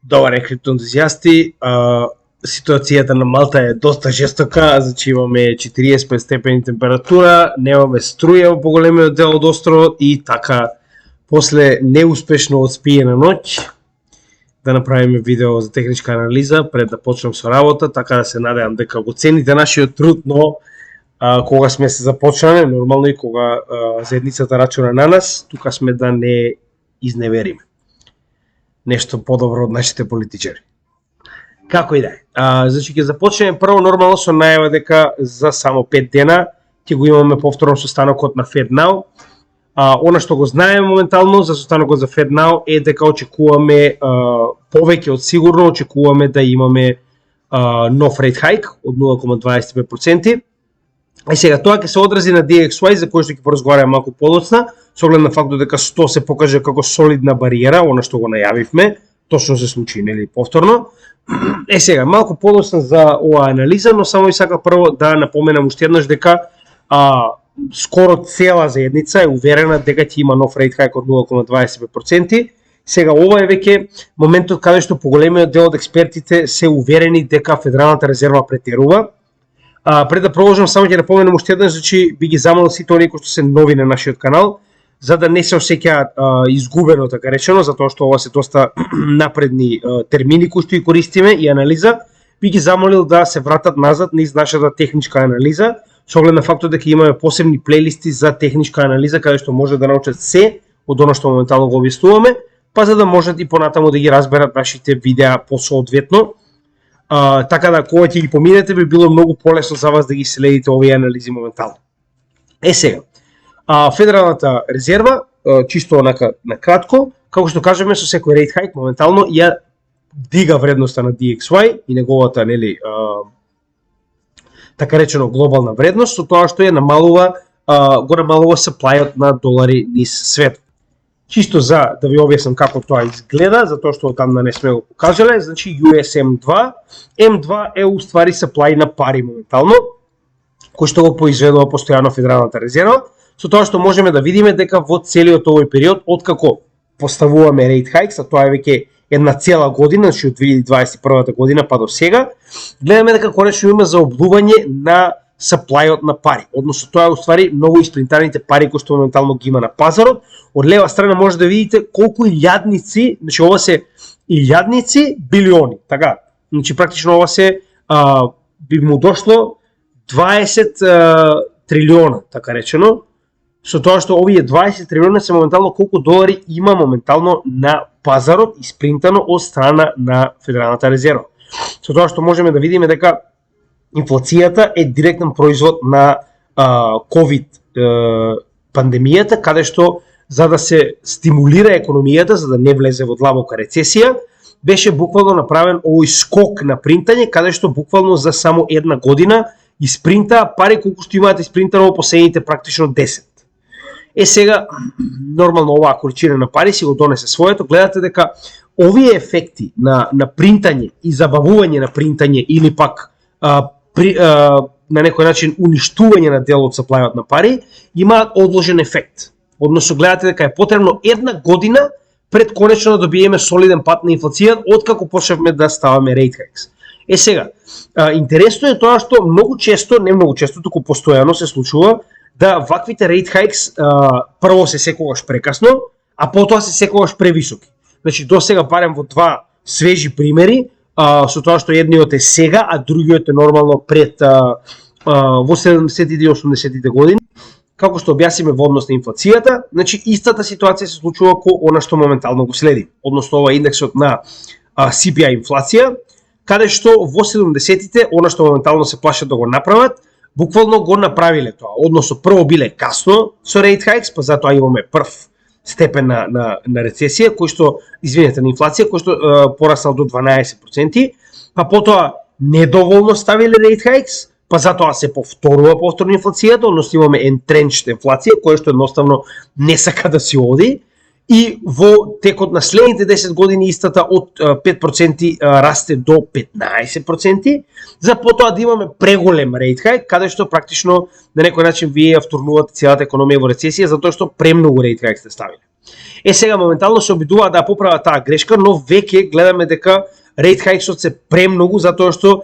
Добре, криптоентузијасти, ситуацијата на Малта е доста жестока, значи имаме 45 степени температура, немаме струја во поголемиот дел од островот и така, после неуспешно одспиена ноќ, да направиме видео за техничка анализа пред да почнем со работа, така да се надевам дека го цените нашиот труд, но кога сме се започнали, нормално и кога заедницата рачуна на нас, тука сме да не изневериме. Нешто подобро од нашите политичари. Како и да е. Значи ќе започнеме прво нормално со најава дека за само 5 дена ќе го имаме повторно состанокот на FedNow. Она што го знаеме моментално за состанокот за FedNow е дека очекуваме повеќе од сигурно очекуваме да имаме нов rate hike од 0,25%. И сега тоа ќе се одрази на DXY, за кој што ќе поразговараме малку подоцна, со оглед на фактот дека 100 се покаже како солидна бариера, она што го најавивме, точно се случи, нели, повторно. Сега, малку подоцна за оваа анализа, но само и сака прво да напоменам уште еднаш дека скоро цела заедница е уверена дека ќе има нов rate hike од 0,25%. Сега, ова е веќе моментот каде што поголемиот дел од експертите се уверени дека Федералната резерва претерува. Пред да продолжам, само ќе напоменам уште еднаш, значи би ги замолил сите оние кои што се нови на нашиот канал, за да не се осеќаат изгубено, така речено, затоа што ова се доста напредни термини кои што ги користиме и анализа, би ги замолил да се вратат назад низ нашата техничка анализа, со оглед на фактот дека имаме посебни плейлисти за техничка анализа, каде што може да научат се од оно што моментално го објаснуваме, па за да можат и понатаму да ги разберат нашите видеа посоодветно. Така да, кога ќе ги поминете, би било многу полесно за вас да ги следите овие анализи моментално. Сега, Федералната резерва, чисто онака на кратко, како што кажеме, со секој rate hike моментално ја дига вредноста на DXY и неговата, нели, така речено глобална вредност, со тоа што ја намалува, го намалува supply-от на долари низ свет. Чисто за да ви објаснам како тоа изгледа, затоа што таму не сме го покажале, значи USM2, M2 е уствари supply на пари моментално, кој што го произведува постојано Федералната резерва, со тоа што можеме да видиме дека во целиот овој период, откако поставуваме rate hikes, а тоа е веќе една цела година, значи од 2021 година па до сега, гледаме дека конечно има заобдување на supply-от на пари. Односно тоа е уствари многу испринтаните пари кои што моментално ги има на пазарот. Од лева страна може да видите колку илјадници, значи ова се илјадници билиони, така. Значи практично ова се би му дошло 20 трилиона, така речено, со тоа што овие 20 трилиона се моментално колку долари има моментално на пазарот испринтано од страна на Федералната резерва. Со тоа што можеме да видиме дека инфлацијата е директен производ на COVID пандемијата, каде што за да се стимулира економијата, за да не влезе во длабока рецесија, беше буквално направен овој скок на принтање, каде што буквално за само една година испринта пари колку што имаат испринтано во последните практично 10. Сега, нормално оваа количина на пари си го донесе своето, гледате дека овие ефекти на принтање и забавување на принтање или пак на некој начин уништување на дел од supply-от на пари, имаат одложен ефект. Односно, гледате дека е потребно една година пред конечно да добиеме солиден пат на инфлација, откако почнавме да ставаме rate hikes. Сега, интересно е тоа што многу често, не многу често, туку постојано се случува да ваквите rate hikes прво се секогаш прекасно, а потоа се секогаш превисоки. Значи, до сега барем во два свежи примери, со тоа што едниот е сега, а другиот е нормално пред во 70-тите и 80-тите години. Како што објасниме во однос на инфлацијата, значи истата ситуација се случува ко она што моментално го следи. Односно ова индексот на CPI инфлација, каде што во 70-тите она што моментално се плашат да го направат, буквално го направиле тоа. Односно прво биле касно со rate hikes, па затоа имаме прв степен на рецесија, кој што, извинете, на инфлација, кој што пораснал до 12%, па потоа недоволно ставиле rate hikes, па затоа се повторува повторно инфлацијата, односно имаме entrenched инфлација, која што едноставно не сака да си оди, и во текот на следните 10 години истата од 5% расте до 15%, за потоа да имаме преголем rate hike, каде што практично на некој начин вие ја втурнувате целата економија во рецесија, затоа што премногу rate hike сте ставиле. Сега моментално се обидуваат да поправат таа грешка, но веќе гледаме дека рейт хајксот се премногу затоа што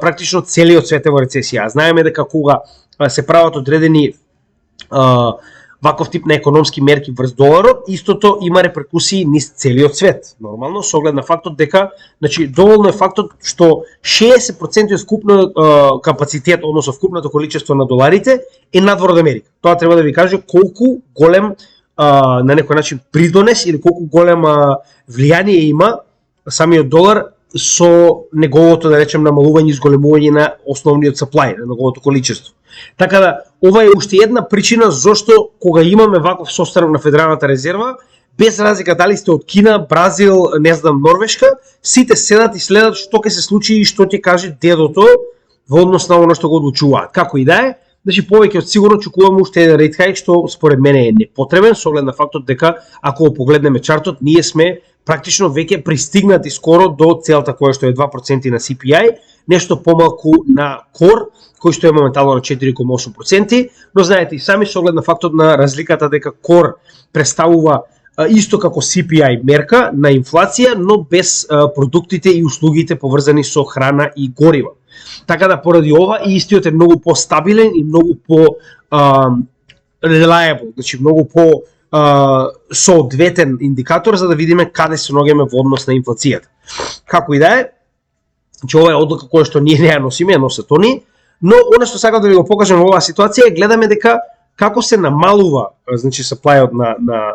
практично целиот свет е во рецесија. Знаеме дека кога се прават одредени ваков тип на економски мерки врз доларот, истото има реперкусии низ целиот свет. Нормално, со оглед на фактот дека, значи, доволно е фактот што 60% од вкупниот капацитет, односно вкупното количество на доларите е надвор од Америка. Тоа треба да ви каже колку голем на некој начин придонес или колку голема влијание има самиот долар со неговото, да речем, намалување и зголемување на основниот supply, на неговото количество. Така да, ова е уште една причина зашто кога имаме ваков состанок на Федералната резерва, без разлика дали сте од Кина, Бразил, не знам, Норвешка, сите седат и следат што ќе се случи и што ќе каже дедото во однос на оно што го одлучуваат. Како и да е, значи повеќе од сигурно очекуваме уште еден рейт хајк што според мене е непотребен со оглед на фактот дека ако го погледнеме чартот, ние сме практично веќе пристигнати скоро до целта која што е 2% на CPI, нешто помалку на Core, кој што е моментално на 4,8%, но знаете и сами со оглед на фактот на разликата дека Core представува исто како CPI мерка на инфлација, но без продуктите и услугите поврзани со храна и горива. Така да поради ова и истиот е многу по-стабилен и многу по-reliable, значи многу по соодветен индикатор за да видиме каде се наоѓаме во однос на инфлацијата. Како и да е, че ова е одлука која што ние не ја носиме, ја носат они, но она што сакам да ви го покажам во оваа ситуација е гледаме дека како се намалува, значи supply-от на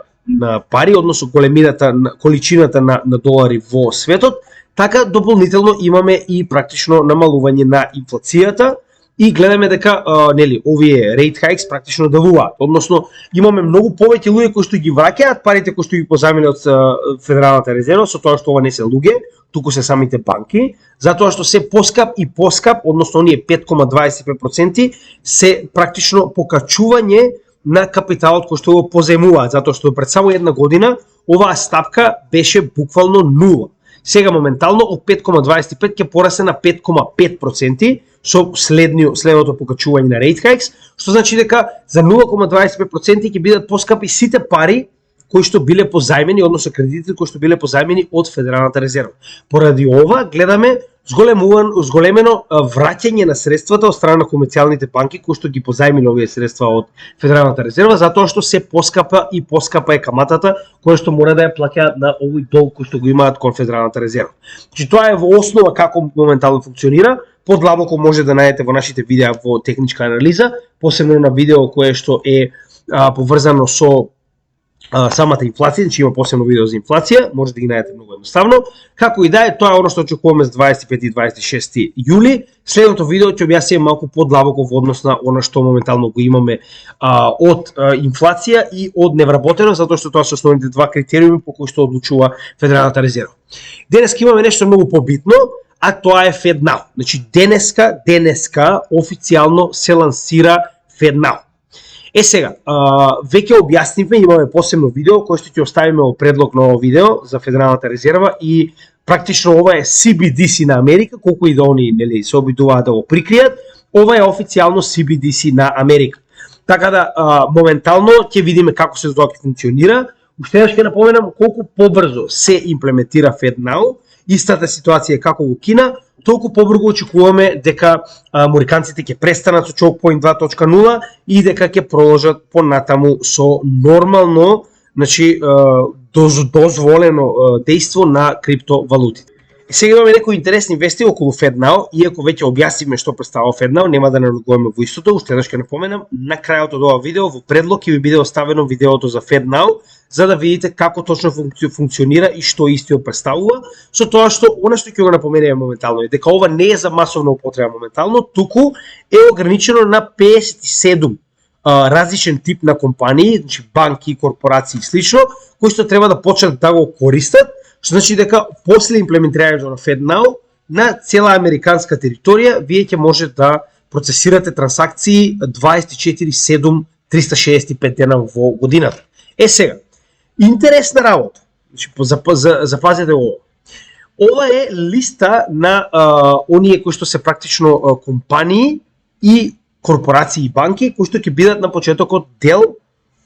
пари, односно големината, количината на долари во светот, така дополнително имаме и практично намалување на инфлацијата и гледаме дека нели овие rate hikes практично давуваат. Односно имаме многу повеќе луѓе кои што ги враќаат парите кои што ги позајмиле од Федералната резерва, со тоа што ова не се луѓе, туку се самите банки, затоа што се поскап и поскап, односно оние 5,25% се практично покачување на капиталот кој што го позајмуваат, затоа што пред само една година оваа стапка беше буквално нула. Сега моментално од 5,25 ќе порасне на 5,5% со следното покачување на rate hikes, што значи дека за 0,25% ќе бидат поскапи сите пари кои што биле позајмени, односно кредитите кои што биле позајмени од Федералната резерва. Поради ова гледаме зголемено враќање на средствата од страна на комерцијалните банки кои што ги позајмиле овие средства од Федералната резерва, затоа што се поскапа и поскапа е каматата која што мора да ја плаќаат на овој долг кој што го имаат кон Федералната резерва. Значи тоа е во основа како моментално функционира. Подлабоко може да најдете во нашите видеа во техничка анализа, посебно на видео кое што е поврзано со самата инфлација, значи има посебно видео за инфлација, може да ги најдете многу едноставно. Како и да е, тоа е оно што очекуваме за 25 и 26 јули. Следното видео ќе објаснеме малку подлабоко во однос на она што моментално го имаме од инфлација и од невработеност, затоа што тоа се основните два критериуми по кои што одлучува Федералната резерва. Денеска имаме нешто многу побитно, а тоа е FedNow. Значи денеска официјално се лансира FedNow. Сега, веќе објаснивме, имаме посебно видео кој што ќе оставиме во предлог на ово видео за Федералната резерва и практично ова е CBDC на Америка, колку и да они нели се обидуваат да го прикријат, ова е официјално CBDC на Америка. Така да моментално ќе видиме како се тоа ќе функционира. Уште еднаш ќе напоменам колку побрзо се имплементира FedNow, истата ситуација е како во Кина, толку побрзо очекуваме дека американците ќе престанат со Choke Point 2.0 и дека ќе продолжат понатаму со нормално, значи дозволено дејство на криптовалутите. Сега имаме некои интересни вести околу FedNow, иако веќе објаснивме што представува FedNow, нема да налогуваме во истото, уште еднаш ќе напоменам, на крајот од ова видео во предлог ќе ви биде оставено видеото за FedNow, за да видите како точно функционира и што истиот представува, со тоа што она што ќе го напоменеме моментално е дека ова не е за масовна употреба моментално, туку е ограничено на 57 различен тип на компании, значи банки, корпорации и слично, кои што треба да почнат да го користат, што значи дека после имплементирањето на FedNow на цела американска територија вие ќе може да процесирате трансакции 24/7 365 дена во годината. Сега, интересна работа. Значи запазете ово. Ова е листа на оние кои што се практично компании и корпорации и банки кои што ќе бидат на почетокот дел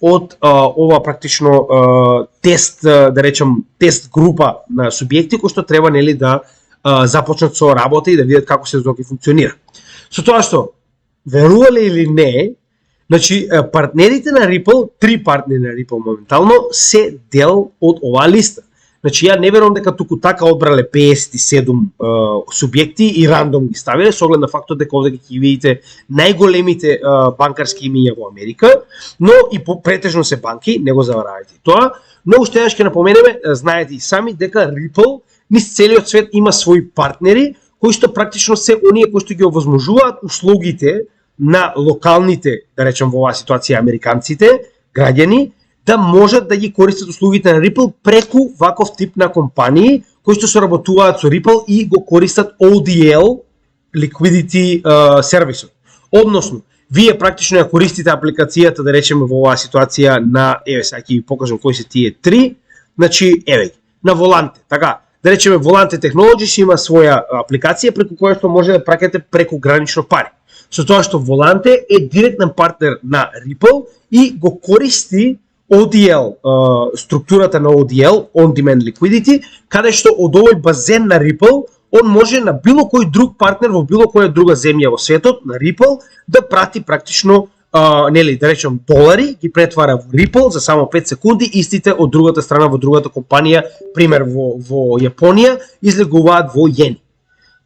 од ова практично тест, да речем, тест група на субјекти кои што треба нели да започнат со работа и да видат како се ќе функционира. Со тоа што верувале или не, значи партнерите на Ripple, 3 партнери на Ripple моментално се дел од оваа листа. Значи ја не верувам дека туку така одбрале 57 субјекти и рандом ги ставиле со оглед на фактот дека овде ќе видите најголемите банкарски имиња во Америка, но и претежно се банки, не го заваравајте тоа. Но уште еднаш ќе напоменеме, знаете и сами дека Ripple низ целиот свет има своји партнери кои што практично се оние кои што ги овозможуваат услугите на локалните, да речем во оваа ситуација американците, граѓани, да можат да ги користат услугите на Ripple преку ваков тип на компании кои што соработуваат со Ripple и го користат ODL liquidity сервисот. Односно, вие практично ја користите апликацијата, да речеме во оваа ситуација на, еве сега ќе ви покажам кои се тие 3, значи еве на Volante, така. Да речеме Volante Technologies има своја апликација преку која што може да праќате преку гранично пари. Со тоа што Volante е директен партнер на Ripple и го користи ODL, структурата на ODL, On Demand Liquidity, каде што од овој базен на Ripple, он може на било кој друг партнер во било која друга земја во светот на Ripple да прати практично нели да речем долари, ги претвара во Ripple за само 5 секунди, истите од другата страна во другата компанија, пример во Јапонија, излегуваат во јени.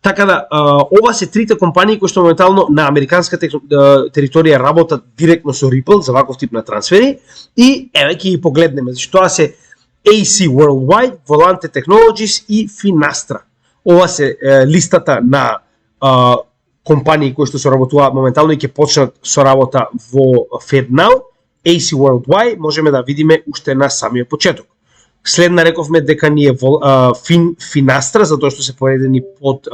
Така да, ова се трите компании кои што моментално на американска територија работат директно со Ripple за ваков тип на трансфери и еве ќе ги погледнеме. Значи тоа се AC Worldwide, Volante Technologies и Finastra. Ова се листата на компании кои што соработуваат моментално и ќе почнат со работа во FedNow. AC Worldwide можеме да видиме уште на самиот почеток. Следна рековме дека ни е Finastra, затоа што се поредени под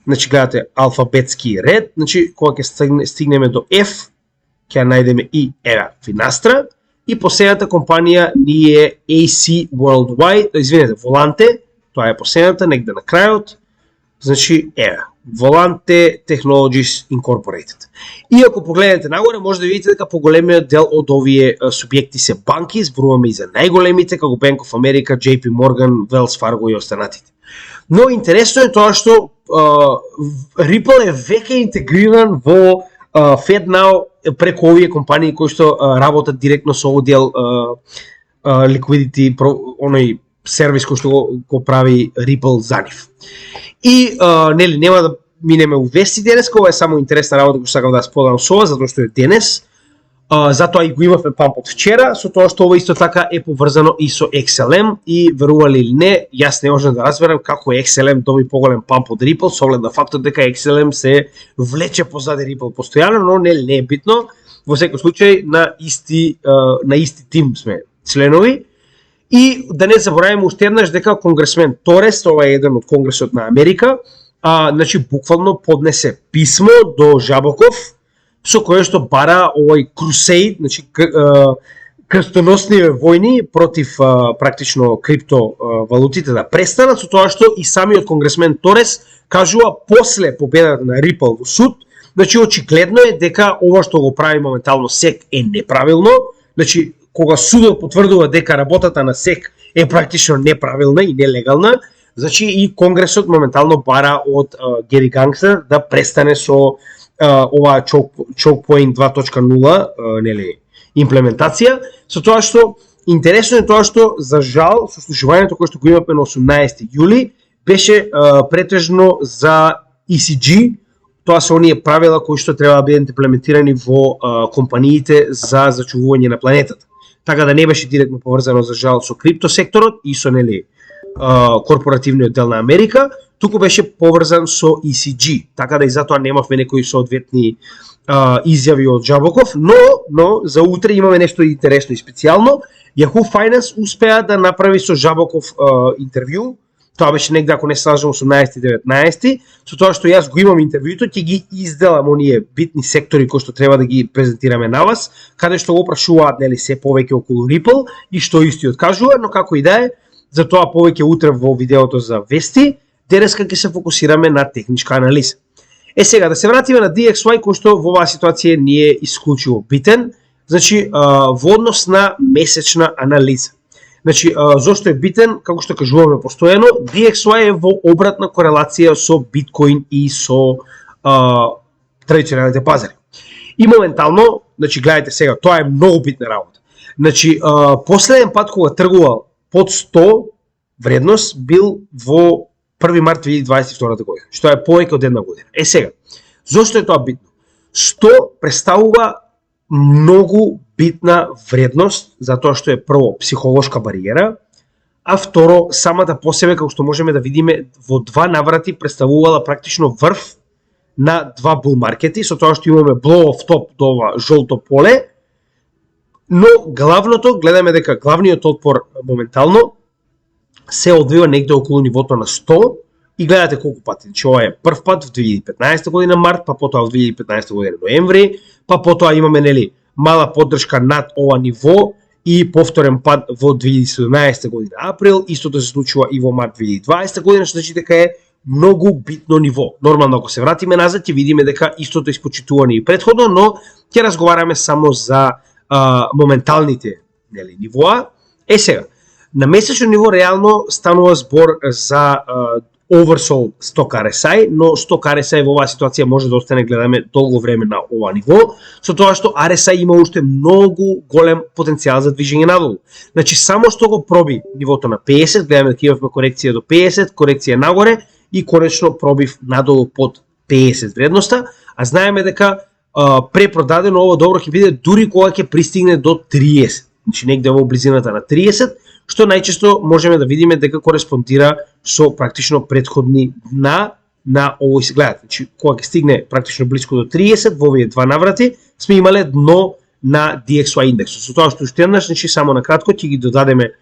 значи гледате алфабетски ред, значи кога ќе стигнеме до F, ќе најдеме и ева Finastra и последната компанија ни е AC Worldwide, извинете, Volante, тоа е последната, негде на крајот. Значи ева Volante Technologies Incorporated. И ако погледнете нагоре, може да видите дека поголемиот дел од овие субјекти се банки, зборуваме и за најголемите, како Bank of America, JP Morgan, Wells Fargo и останатите. Но интересно е тоа што Ripple е веќе интегриран во FedNow преку овие компании кои што работат директно со оддел liquidity, оној сервис кој што го прави Ripple за нив. И нели нема да минеме у вести денес, ова е само интересна работа која сакам да споделам со вас, затоа што е денес. Затоа и го имавме памп од вчера, со тоа што ова исто така е поврзано и со XLM и верували или не, јас не можам да разберам како XLM доби поголем памп од Ripple, со оглед на фактот дека XLM се влече позади Ripple постојано, но не е битно. Во секој случај на исти тим сме членови. И да не забораваме уште еднаш дека конгресмен Торес, ова е еден од Конгресот на Америка, значи буквално поднесе писмо до Жабоков со кое што бара овој крусейд, значи крстоносни војни против практично криптовалутите да престанат, со тоа што и самиот конгресмен Торес кажува после победата на Ripple во суд, значи очигледно е дека ова што го прави моментално SEC е неправилно, значи кога судот потврдува дека работата на SEC е практично неправилна и нелегална, значи и Конгресот моментално бара од Гери Гангстер да престане со оваа Choke Point 2.0 нели имплементација, со тоа што интересно е тоа што за жал сослушувањето кое што го имаме на 18 јули беше претежно за ECG. Тоа се оние правила кои што треба да бидат имплементирани во компаниите за зачувување на планетата. Така да не беше директно поврзано за жал со криптосекторот и со нели корпоративниот дел на Америка, туку беше поврзан со ECG. Така да и затоа немавме некои соодветни изјави од Жабоков, но за утре имаме нешто интересно и специјално. Yahoo Finance успеа да направи со Жабоков интервју. Тоа беше негде, ако не се лажам, 18-19, со тоа што јас го имам интервјуто, ќе ги изделам оние битни сектори кои што треба да ги презентираме на вас, каде што го прашуваат нели се повеќе околу Ripple и што истиот кажува, но како и да е, за тоа повеќе утре во видеото за вести, денеска ќе се фокусираме на техничка анализа. Сега да се вратиме на DXY кој што во оваа ситуација не е исклучиво битен. Значи, во однос на месечна анализа. Значи, зошто е битен, како што кажуваме постојано, DXY е во обратна корелација со биткоин и со традиционалните пазари. И моментално, значи, гледайте сега, тоа е многу битна работа. Значи, последен пат кога тргувал под 100 вредност бил во 1 март 2022 година, што е повеќе од една година. Сега, зошто е тоа битно? 100 представува многу битна вредност, затоа што е прво психолошка бариера, а второ, самата по себе, како што можеме да видиме, во два наврати представувала практично врв на два bull маркети, со тоа што имаме blow off top до ова жолто поле, но главното, гледаме дека главниот отпор моментално се одвива негде околу нивото на 100 и гледате колку пати. Значи, ова е прв пат во 2015 година март, па потоа во 2015 година ноември, па потоа имаме нели мала поддршка над ова ниво и повторен пат во 2017 година април, истото се случува и во март 2020 година, што значи дека е многу битно ниво. Нормално, ако се вратиме назад, ќе видиме дека истото е испочитувано и претходно, но ќе разговараме само за моменталните нели, нивоа. Сега, на месечно ниво реално станува збор за oversold сток RSI, но сток RSI во оваа ситуација може да остане, гледаме, долго време на ова ниво, со тоа што RSI има уште многу голем потенцијал за движење надолу. Значи, само што го проби нивото на 50, гледаме дека имавме корекција до 50, корекција нагоре и конечно пробив надолу под 50 вредноста, а знаеме дека препродадено ово добро ќе биде дури кога ќе пристигне до 30, значи негде во близината на 30, што најчесто можеме да видиме дека кореспондира со практично претходни дна на овој се гледат. Значи, кога ќе стигне практично близко до 30, во овие два наврати, сме имале дно на DXY индексот. Со тоа што уште еднаш, значи само на кратко ќе ги додадеме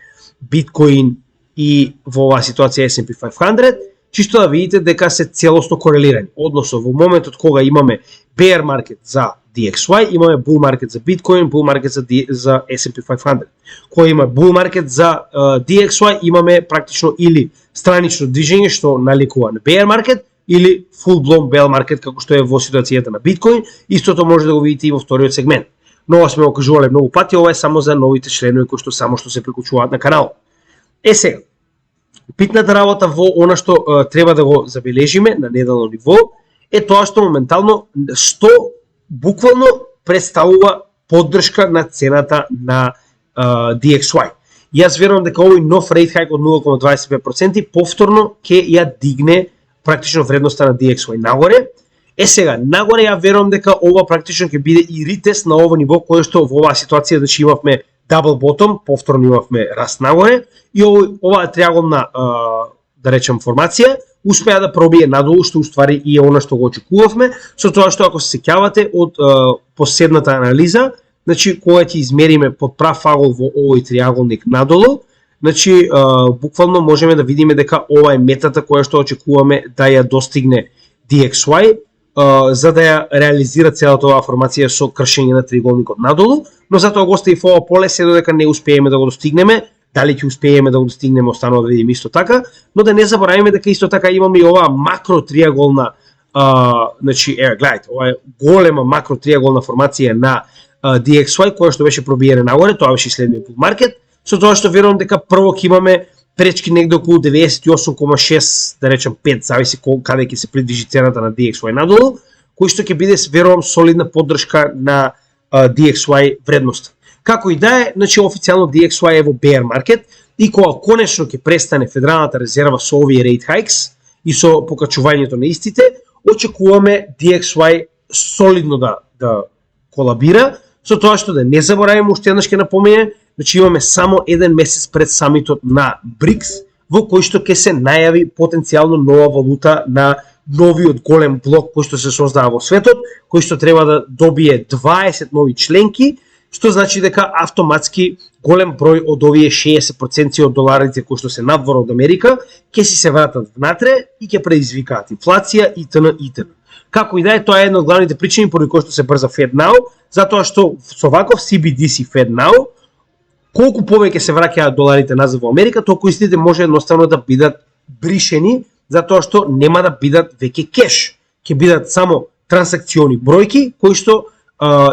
биткоин и во оваа ситуација S&P 500, чисто да видите дека се целосно корелирани. Односно, во моментот кога имаме bear маркет за DXY, имаме bull маркет за биткоин, bull маркет за S&P 500. Кога има bull маркет за DXY, имаме практично или странично движење што наликува на bear маркет, или full blown bear маркет како што е во ситуацијата на биткоин. Истото може да го видите и во вториот сегмент. Но ова сме го кажувале многу пати, ова е само за новите членови кои што само што се приклучуваат на каналот. Сега, битната работа во она што треба да го забележиме на неделно ниво е тоа што моментално 100 буквално представува поддршка на цената на DXY. Јас верувам дека овој нов рейт хайк од 0,25% повторно ќе ја дигне практично вредноста на DXY нагоре. Сега, нагоре ја верувам дека ова практично ќе биде и ретест на ово ниво кое што во оваа ситуација, значи имавме double bottom, повторно имавме раст нагоре и оваа триаголна да речем формација успеа да пробие надолу, што уствари и е она што го очекувавме, со тоа што ако се сеќавате од последната анализа, значи кога ќе измериме под прав агол во овој триаголник надолу, значи буквално можеме да видиме дека ова е метата која што очекуваме да ја достигне DXY, за да ја реализира целата оваа формација со кршење на триаголникот надолу, но затоа го остави во ова поле се додека не успееме да го достигнеме. Дали ќе успееме да го достигнеме, останува да видиме исто така, но да не забораваме дека исто така имаме и оваа макротриаголна, значи, гледајте, ова е голема макротриаголна формација на DXY, која што беше пробиена нагоре, тоа беше следниот bull маркет, со тоа што верувам дека прво ќе имаме пречки негде околу 98,6, да речем 5, зависи каде ќе се придвижи цената на DXY надолу, кој што ќе биде, верувам, солидна поддршка на DXY вредноста. Како и да е, значи официјално DXY е во bear маркет и кога конечно ќе престане Федералната резерва со овие rate hikes и со покачувањето на истите, очекуваме DXY солидно да колабира, со тоа што да не забораваме, уште еднаш ќе напомене, значи имаме само еден месец пред самитот на БРИКС, во кој што ќе се најави потенцијално нова валута на новиот голем блок кој што се создава во светот, кој што треба да добие 20 нови членки, што значи дека автоматски голем број од овие 60% од доларите кои што се надвор од Америка ќе си се вратат внатре и ќе предизвикаат инфлација и т.н. и т.н. Како и да е, тоа е една од главните причини поради кои што се брза FedNow, затоа што со ваков CBDC FedNow, колку повеќе се враќаат доларите назад во Америка, толку истите може едноставно да бидат бришени, затоа што нема да бидат веќе кеш, ќе бидат само трансакциони бројки кои што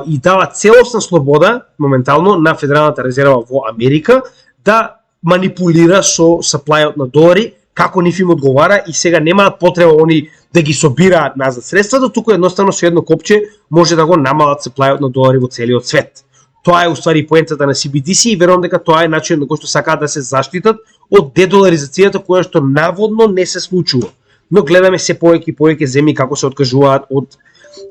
и дава целосна слобода моментално на Федералната резерва во Америка да манипулира со саплајот на долари како нив им одговара и сега немаат потреба они да ги собираат назад средствата, туку едноставно со едно копче може да го намалат саплајот на долари во целиот свет. Тоа е уствари поентата на CBDC и верувам дека тоа е начинот на кој што сакаат да се заштитат од дедоларизацијата која што наводно не се случува. Но гледаме се повеќе и повеќе земји како се откажуваат од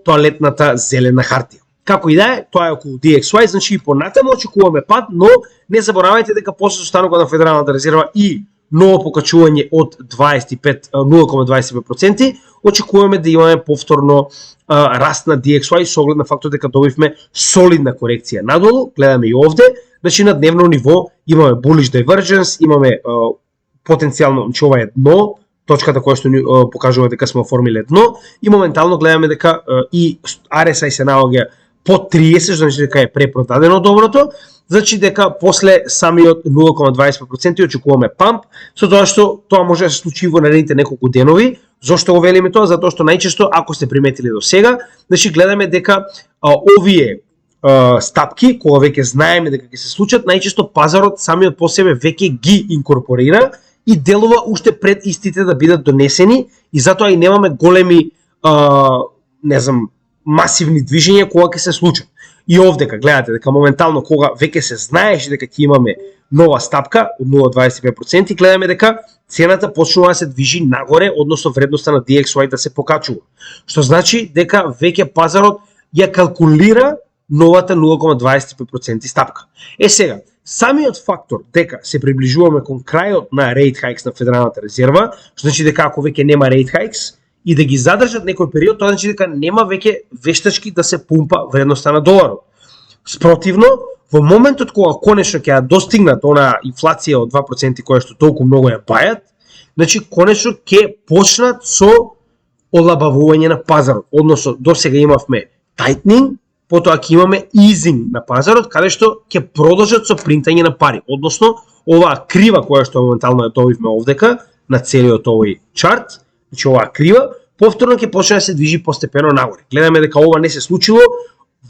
тоалетната зелена хартија. Како и да е, тоа е околу DXY, значи и понатаму очекуваме пад, но не заборавајте дека после состанокот на Федералната резерва и ново покачување од 0,25%, очекуваме да имаме повторно раст на DXY со оглед на фактот дека добивме солидна корекција надолу. Гледаме и овде, значи на дневно ниво имаме bullish divergence, имаме потенцијално, значи ова е дно, точката која што ни покажува дека сме оформиле дно и моментално гледаме дека и RSI се наоѓа под 30, значи дека е препродадено доброто, значи дека после самиот 0,25% очекуваме памп, со тоа што тоа може да се случи во наредните неколку денови. Зошто го велиме тоа? Затоа што најчесто, ако сте приметили до сега, значи гледаме дека овие стапки, кога веќе знаеме дека ќе се случат, најчесто пазарот самиот по себе веќе ги инкорпорира и делува уште пред истите да бидат донесени и затоа и немаме големи масивни движења кога ќе се случат. И овдека гледате дека моментално кога веќе се знаеше дека ќе имаме нова стапка од 0,25%, гледаме дека цената почнува да се движи нагоре, односно вредноста на DXY да се покачува. Што значи дека веќе пазарот ја калкулира новата 0,25% стапка. Сега, самиот фактор дека се приближуваме кон крајот на rate hikes на Федералната резерва, што значи дека ако веќе нема rate hikes и да ги задржат некој период, тоа значи дека нема веќе вештачки да се пумпа вредноста на доларот. Спротивно, во моментот кога конечно ќе ја достигнат она инфлација од 2% која што толку многу ја бајат, значи конечно ќе почнат со олабавување на пазарот. Односно, досега имавме tightening, потоа ќе имаме easing на пазарот, каде што ќе продолжат со принтање на пари. Односно, оваа крива која што моментално ја добивме овдека на целиот овој чарт, значи оваа крива, повторно ќе почне да се движи постепено нагоре. Гледаме дека ова не се случило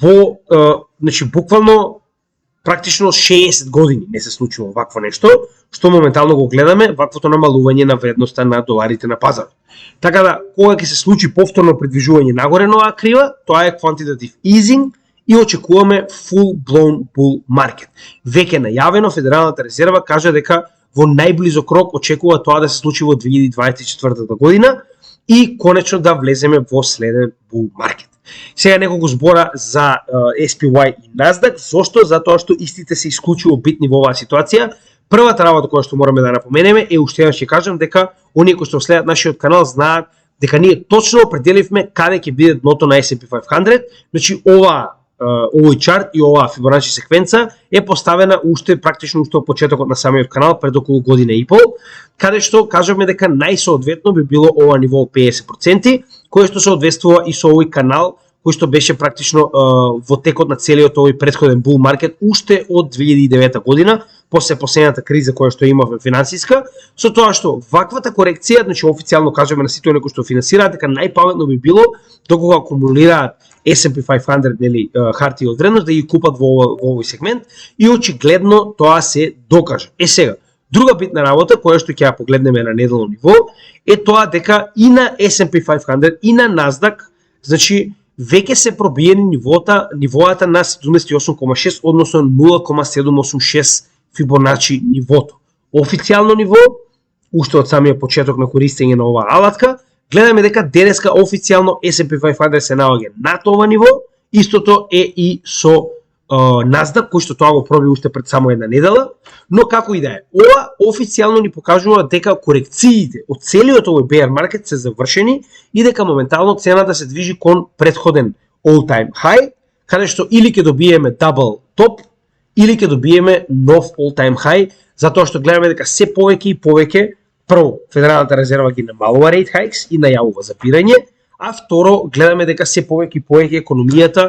во значи буквално практично 60 години не се случило вакво нешто, што моментално го гледаме ваквото намалување на вредноста на доларите на пазарот. Така да, кога ќе се случи повторно придвижување нагоре на оваа крива, тоа е quantitative easing и очекуваме full blown bull market. Веќе најавено Федералната резерва кажа дека во најблизок рок очекува тоа да се случи во 2024 година и конечно да влеземе во следен bull market. Сега неколку збора за SPY и Nasdaq. Зошто? Затоа што истите се исклучиво битни во оваа ситуација. Првата работа која што мораме да напоменеме е, уште еднаш ќе кажам, дека оние кои што следат нашиот канал знаат дека ние точно определивме каде ќе биде дното на S&P 500. Значи овој чарт и оваа Фибоначи секвенца е поставена практично уште од почетокот на самиот канал пред околу година и пол, каде што кажаме дека најсоодветно би било ова ниво 50%, кое што соодветствува и со овој канал кој што беше практично во текот на целиот овој претходен bull market уште од 2009 година, после последната криза која што имавме финансиска, со тоа што ваквата корекција, значи официјално кажеме на сите оние кои што финансираат дека најпаметно би било докога акумулираат S&P 500 нели хартии од вредност да ги купат во овој сегмент и очигледно тоа се докажа. Сега, друга битна работа која што ќе ја погледнеме на неделно ниво е тоа дека и на S&P 500 и на Nasdaq, значи веќе се пробиени нивоата на 78,6, односно 0,786 Фибоначи нивото. Официјално ниво, уште од самиот почеток на користење на оваа алатка, гледаме дека денеска официјално S&P 500 се наоѓа над ова ниво, истото е и со Nasdaq, кој што тоа го проби уште пред само една недела, но како и да е, ова официјално ни покажува дека корекциите од целиот овој bear market се завршени и дека моментално цената се движи кон претходен all time high, каде што или ќе добиеме double top, или ќе добиеме нов all time high, затоа што гледаме дека се повеќе и повеќе, прво, Федералната резерва ги намалува rate hikes и најавува запирање, а второ, гледаме дека се повеќе и повеќе економијата,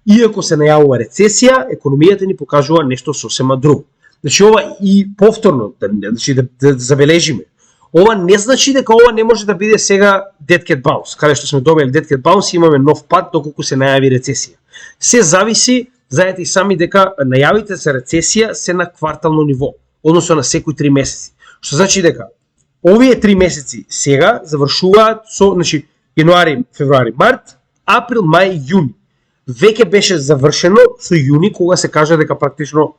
иако се најавува рецесија, економијата ни покажува нешто сосема друго. Значи ова и повторно, значи да забележиме, ова не значи дека ова не може да биде сега Dead Cat Bounce, каде што сме добили Dead Cat Bounce и имаме нов пат доколку се најави рецесија. Се зависи, знаете и сами дека најавите за рецесија се на квартално ниво, односно на секои 3 месеци. Што значи дека овие 3 месеци сега завршуваат со, значи, јануари, февруари, март, април, мај, јуни. Веќе беше завршено со јуни, кога се кажа дека практично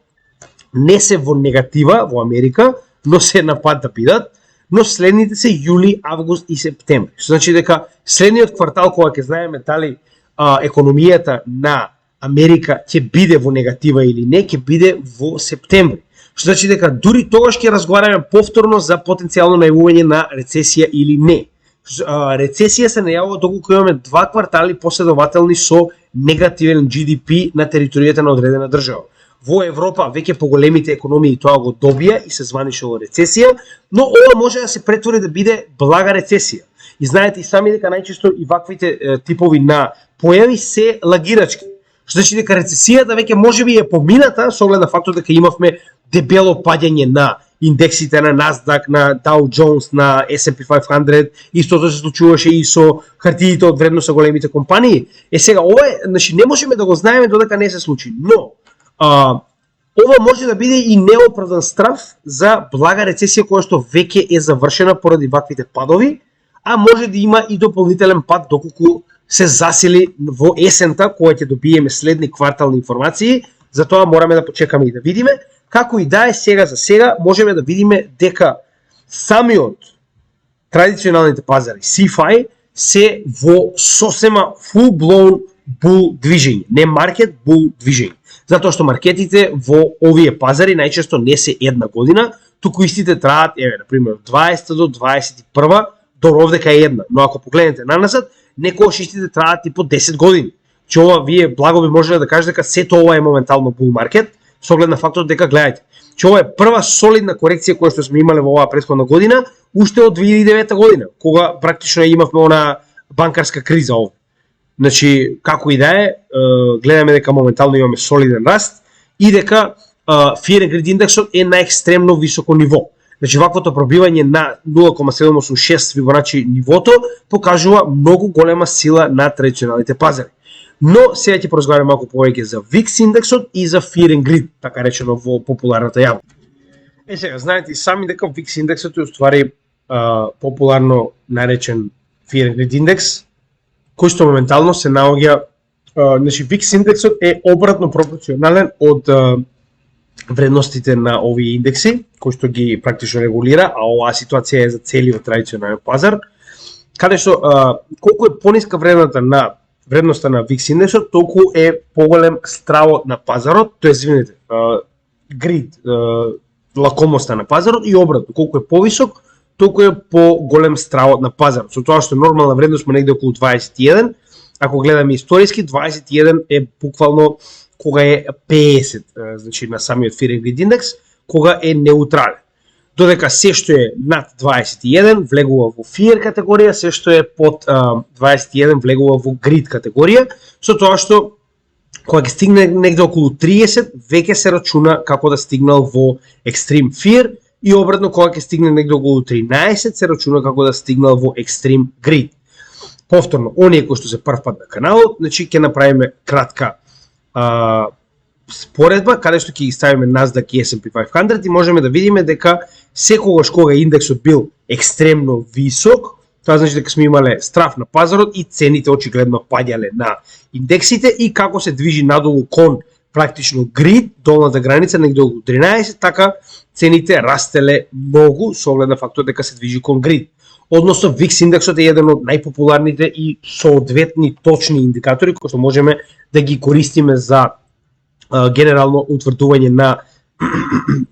не се во негатива во Америка, но се на пат да бидат, но следните се јули, август и септември. Што значи дека следниот квартал кога ќе знаеме дали економијата на Америка ќе биде во негатива или не, ќе биде во септември. Што значи дека дури тогаш ќе разговараме повторно за потенцијално најавување на рецесија или не. Рецесија се најавува доколку имаме 2 квартали последователни со негативен GDP на територијата на одредена држава. Во Европа веќе поголемите економии тоа го добија и се званичало рецесија, но ова може да се претвори да биде блага рецесија. И знаете и сами дека најчесто и ваквите типови на појави се лагирачки. Што значи дека рецесијата веќе можеби е помината со оглед на фактот дека имавме дебело паѓање на индексите на Nasdaq, на Dow Jones, на S&P 500, истото се случуваше и со хартиите од вредност со големите компании. Сега ова е, значи не можеме да го знаеме додека не се случи, но ова може да биде и неоправдан страв за блага рецесија која што веќе е завршена поради ваквите падови, а може да има и дополнителен пад доколку се засили во есента која ќе добиеме следни квартални информации. Затоа мораме да почекаме и да видиме. Како и да е сега за сега, можеме да видиме дека самиот традиционалните пазари, CFI, се во сосема full-blown bull движење, не маркет, bull движење. Затоа што маркетите во овие пазари најчесто не се една година, туку истите траат, еве, например, 20 до 21 до ровдека е една. Но ако погледнете наназад, некогаш истите траат и по 10 години. Че ова вие благо би можеле да кажете дека сето ова е моментално bull маркет, со оглед на фактот дека гледајте, че ова е прва солидна корекција која што сме имале во оваа претходна година, уште од 2009 година, кога практично имавме она банкарска криза овде. Значи, како и да е, гледаме дека моментално имаме солиден раст и дека Fear and Greed индексот е на екстремно високо ниво. Значи, ваквото пробивање на 0,786 Фибоначи нивото покажува многу голема сила на традиционалните пазари. Но сега ќе поразговараме малку повеќе за VIX индексот и за Fear and Greed, така речено во популарната јавност. Сега, знаете и сами дека VIX индексот е уствари популарно наречен Fear and Greed индекс, кој што моментално се наоѓа, значи VIX индексот е обратно пропорционален од вредностите на овие индекси, кои што ги практично регулира, а оваа ситуација е за целиот традиционален пазар, каде што колку е пониска вредноста на VIX индексот, толку е поголем стравот на пазарот, извинете, грид, лакомоста на пазарот и обратно, колку е повисок, толку е поголем стравот на пазарот. Со тоа што нормална вредност му негде околу 21, ако гледаме историски, 21 е буквално кога е 50, значи на самиот Fear and Greed индекс, кога е неутрален. Додека се што е над 21 влегува во Fear категорија, се што е под 21 влегува во Greed категорија, со тоа што кога ќе стигне негде околу 30, веќе се рачуна како да стигнал во Extreme Fear и обратно кога ќе стигне негде околу 13, се рачуна како да стигнал во Extreme Greed. Повторно, оние кои што се прв пат на каналот, значи ќе направиме кратка споредба, каде што ќе ги ставиме Nasdaq и S&P 500 и можеме да видиме дека секогаш кога индексот бил екстремно висок, тоа значи дека сме имале страф на пазарот и цените очигледно паѓале на индексите и како се движи надолу кон практично Greed, долната граница негде околу 13, така цените растеле многу со оглед на фактот дека се движи кон Greed. Односно, VIX индексот е еден од најпопуларните и соодветни точни индикатори кои што можеме да ги користиме за генерално утврдување на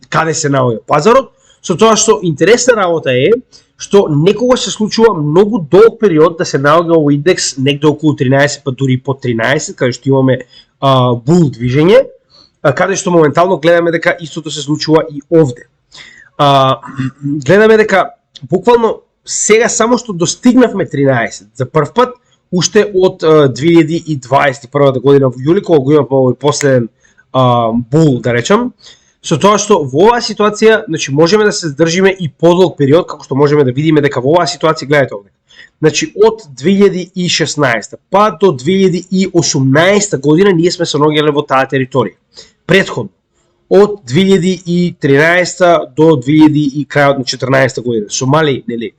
каде се наоѓа пазарот, со тоа што интересна работа е што некогаш се случува многу долг период да се наоѓа овој индекс негде околу 13, па дури под 13, каде што имаме бул движење, каде што моментално гледаме дека истото се случува и овде. Гледаме дека буквално сега само што достигнавме 13 за прв пат, уште од 2021 година во јули, кога го имавме овој последен бул, да речам, Со тоа што во оваа ситуација, значи можеме да се задржиме и подолг период, како што можеме да видиме дека во оваа ситуација, гледате овде. Значи од 2016 па до 2018 година ние сме се наоѓале во таа територија. Претходно од 2013 до 2000 и крајот на 14 година со мали, нели,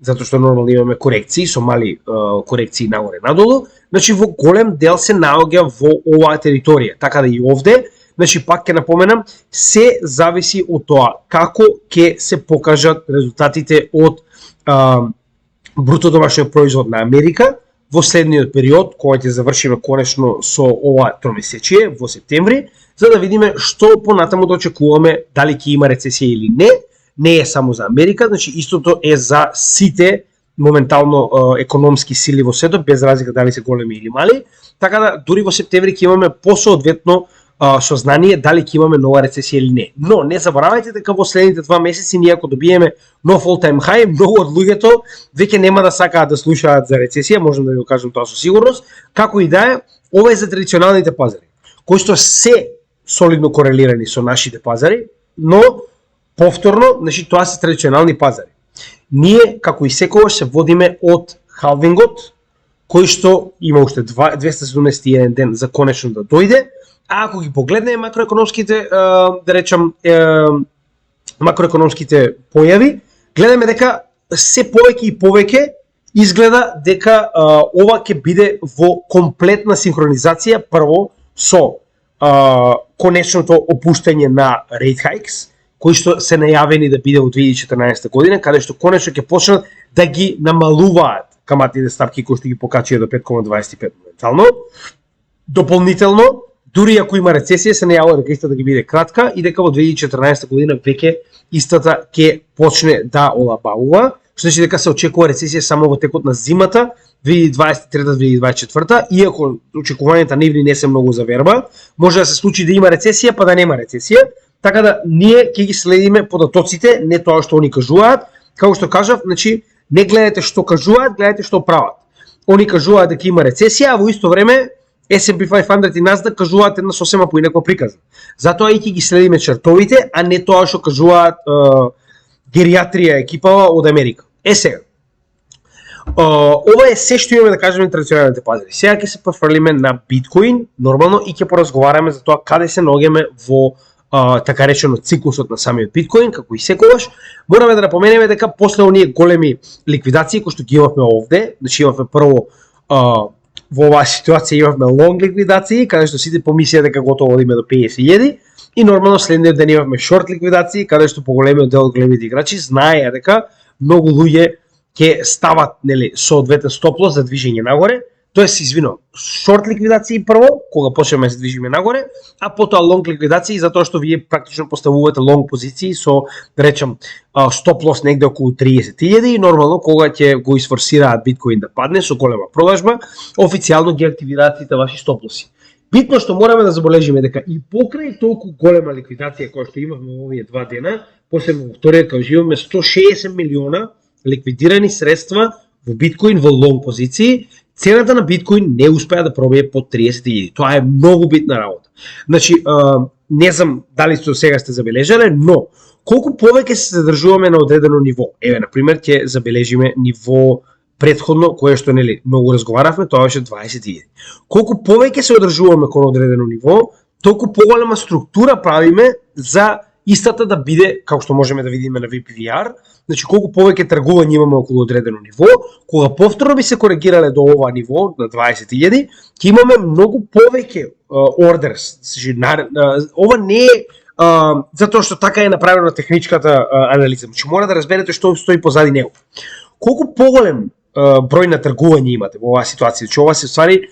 затоа што нормално имаме корекции, со мали корекции нагоре надолу, значи во голем дел се наоѓа во оваа територија. Така да и овде, значи пак ќе напоменам, се зависи од тоа како ќе се покажат резултатите од бруто домашниот производ на Америка во следниот период, кога ќе завршиме конечно со ова тромесечие во септември, за да видиме што понатаму да очекуваме, дали ќе има рецесија или не. Не е само за Америка, значи истото е за сите моментално економски сили во светот, без разлика дали се големи или мали. Така да дури во септември ќе имаме посоодветно сознание дали ќе имаме нова рецесија или не. Но не заборавајте дека во следните 2 месеци ние ако добиеме нов all-time high, многу од луѓето веќе нема да сакаат да слушаат за рецесија, можам да ви го кажам тоа со сигурност. Како и да е, ова е за традиционалните пазари, кои што се солидно корелирани со нашите пазари, но повторно, значи тоа се традиционални пазари. Ние како и секогаш се водиме од халвингот, кој што има уште 271 ден за конечно да дојде. А ако ги погледнеме макроекономските, да речам, макроекономските појави, гледаме дека се повеќе и повеќе изгледа дека ова ќе биде во комплетна синхронизација прво со конечното опуштање на rate hikes, кои што се најавени да биде во 2014 година, каде што конечно ќе почнат да ги намалуваат каматните стапки кои што ги покачија до 5,25 моментално. Дополнително, дури ако има рецесија, се најавува дека истата ќе биде кратка и дека во 2014 година веќе истата ќе почне да олабавува, што значи дека се очекува рецесија само во текот на зимата 2023-2024, иако очекувањата нивни не се многу за верба, може да се случи да има рецесија, па да нема рецесија, така да ние ќе ги следиме податоците, не тоа што они кажуваат. Како што кажав, значи не гледате што кажуваат, гледате што прават. Они кажуваат дека има рецесија, а во исто време S&P 500 и Nasdaq кажуваат една сосема поинаква приказна. Затоа и ќе ги следиме чертовите, а не тоа што кажуваат гериатрија екипава од Америка. Сега, ова е се што имаме да кажеме на традиционалните пазари. Сега ќе се пофрлиме на биткоин, нормално, и ќе поразговараме за тоа каде се наоѓаме во така речено циклусот на самиот биткоин, како и секогаш. Мораме да напоменеме дека после оние големи ликвидации кои што ги имавме овде, значи имавме прво во оваа ситуација имавме лонг ликвидации, каде што сите помислија дека готово одиме до 50.000, и нормално следниот ден имавме шорт ликвидации, каде што поголемиот дел од големите играчи знаеа дека многу луѓе ќе стават, нели, соодветен стоп-лос за движење нагоре. Тоест, извинувам, шорт ликвидации прво, кога почнеме да се движиме нагоре, а потоа лонг ликвидации, затоа што вие практично поставувате лонг позиции со, да речем, стоп-лос негде околу 30.000 и нормално кога ќе го изфорсираат биткоин да падне со голема продажба, официјално ги активираат сите ваши стоп-лоси. Битно што мораме да забележиме дека и покрај толку голема ликвидација која што имавме во овие 2 дена, посебно во вториот кога имаме 160 милиона ликвидирани средства во биткоин во лонг позиции, цената на биткоин не успеа да пробие под 30.000. Тоа е многу битна работа. Значи, не знам дали до сега сте забележале, но колку повеќе се задржуваме на одредено ниво. Еве, на пример, ќе забележиме ниво претходно, кое што, нели, многу разговаравме, тоа беше 20.000. Колку повеќе се одржуваме кон одредено ниво, толку поголема структура правиме за истата да биде, како што можеме да видиме на VPVR, значи колку повеќе тргување имаме околу одредено ниво, кога повторно би се коригирале до ова ниво на 20.000, ќе имаме многу повеќе orders. Ова не е затоа што така е направено техничката анализа, значи мора да разберете што стои позади него. Колку поголем број на тргување имате во оваа ситуација, значи ова се ствари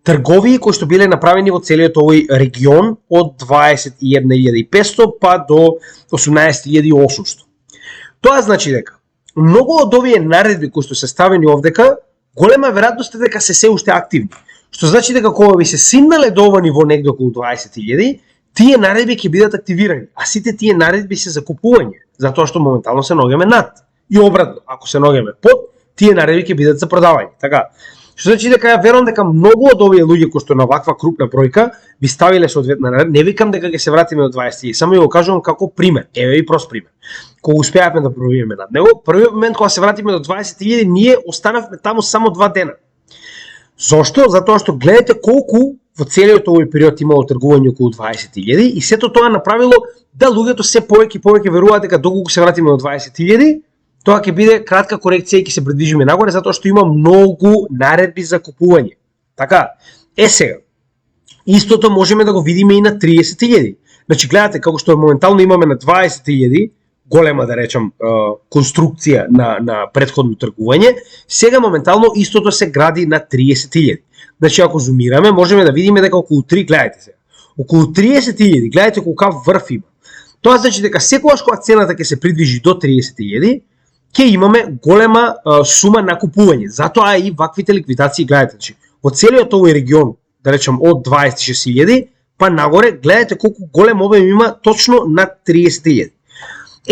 трговии кои што биле направени во целиот овој регион од 21.500 па до 18.800. Тоа значи дека многу од овие наредби кои што се ставени овдека, голема веројатност е дека се уште активни. Што значи дека кога би се симнале до ова ниво негде околу 20.000, тие наредби ќе бидат активирани, а сите тие наредби се за купување, затоа што моментално се наоѓаме над. И обратно, ако се наоѓаме под, тие наредби ќе бидат за продавање. Така, Што значи дека ја верувам дека многу од овие луѓе кои што на ваква крупна бројка ви ставиле соодветна, не викам дека ќе се вратиме до 20.000, само ја го кажувам како пример. Еве ви прост пример. Кога успеавме да пробиеме над него, првиот момент кога се вратиме до 20.000, ние останавме таму само 2 дена. Зошто? Затоа што гледате колку во целиот овој период имало тргување околу 20.000 и сето тоа направило да луѓето се повеќе и повеќе веруваат дека доколку се вратиме до 20.000, тоа ќе биде кратка корекција и ќе се придвижиме нагоре затоа што има многу наредби за купување. Така, сега. Истото можеме да го видиме и на 30.000. Значи гледате како што моментално имаме на 20.000 голема да речам конструкција на претходно тргување, сега моментално истото се гради на 30.000. Значи ако зумираме можеме да видиме дека околу 3, гледате сега. Околу 30.000, гледате колка врв има. Тоа значи дека секогаш кога цената ќе се придвижи до 30.000, ќе имаме голема сума на купување. Затоа и ваквите ликвидации гледате, значи во целиот овој регион, да речем од 26.000 па нагоре, гледате колку голем обем има точно над 30.000.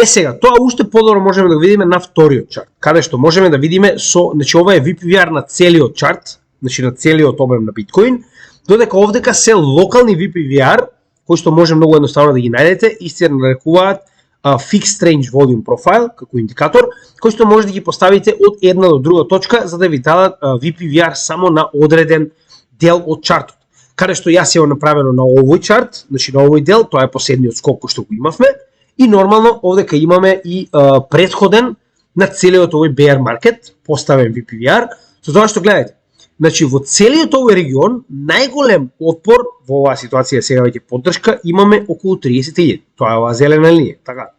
Сега, тоа уште подобро можеме да го видиме на вториот чарт, каде што можеме да видиме значи ова е VPVR на целиот чарт, значи на целиот обем на биткоин, додека овдека се локални VPVR, кои што може многу едноставно да ги најдете, и се нарекуваат Fixed Range Volume Profile, како индикатор, кој што може да ги поставите од една до друга точка, за да ви дадат VPVR само на одреден дел од чартот. Каде што јас е направено на овој чарт, значи на овој дел, тоа е последниот скок кој што го имавме, и нормално овдека имаме и претходен на целиот овој bear market, поставен VPVR, со тоа што гледате. Значи во целиот овој регион најголем отпор во оваа ситуација сега веќе поддршка имаме околу 30.000. Тоа е оваа зелена линија, така.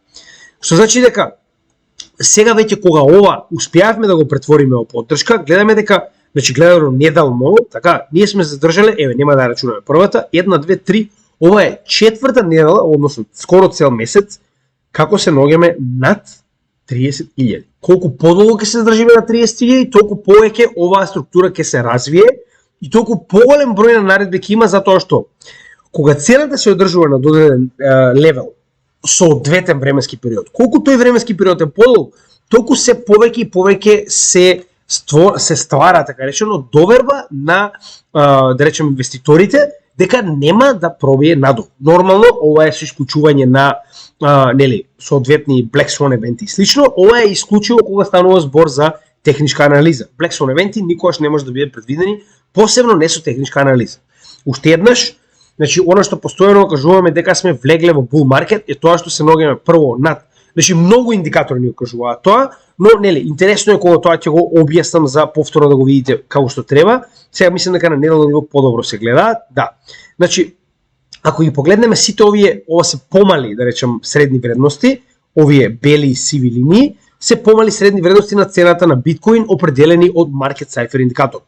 Што значи дека сега веќе кога ова успеавме да го претвориме во поддршка, гледаме дека значи гледано неделно, така, ние сме задржале, еве нема да рачунаме првата, 1, 2, 3, ова е четврта недела, односно скоро цел месец, како се наоѓаме над 30.000. Колку подолго ќе се задржиме на 30.000, толку повеќе оваа структура ќе се развие и толку поголем број на наредби ќе има, затоа што кога цената се одржува на додаден левел соодветен временски период, колку тој временски период е подолг, толку се повеќе и повеќе се ствара, така речено, доверба на да речем инвеститорите дека нема да пробие надолу. Нормално ова е со исклучување на нели соодветни Black Swan евенти и слично, ова е исклучиво кога станува збор за техничка анализа. Black Swan евенти никогаш не може да бидат предвидени, посебно не со техничка анализа. Уште еднаш, значи она што постојано кажуваме дека сме влегле во bull market е тоа што се наоѓаме прво над. Значи многу индикатори ни кажуваат тоа, но нели интересно е кога тоа ќе го објаснам за повторно да го видите како што треба. Сега мислам дека на неделно ниво подобро се гледаат. Да. Значи ако ги погледнеме сите овие, ова се помали, да речем, средни вредности, овие бели и сиви линии, се помали средни вредности на цената на биткоин определени од Market Cipher индикатор.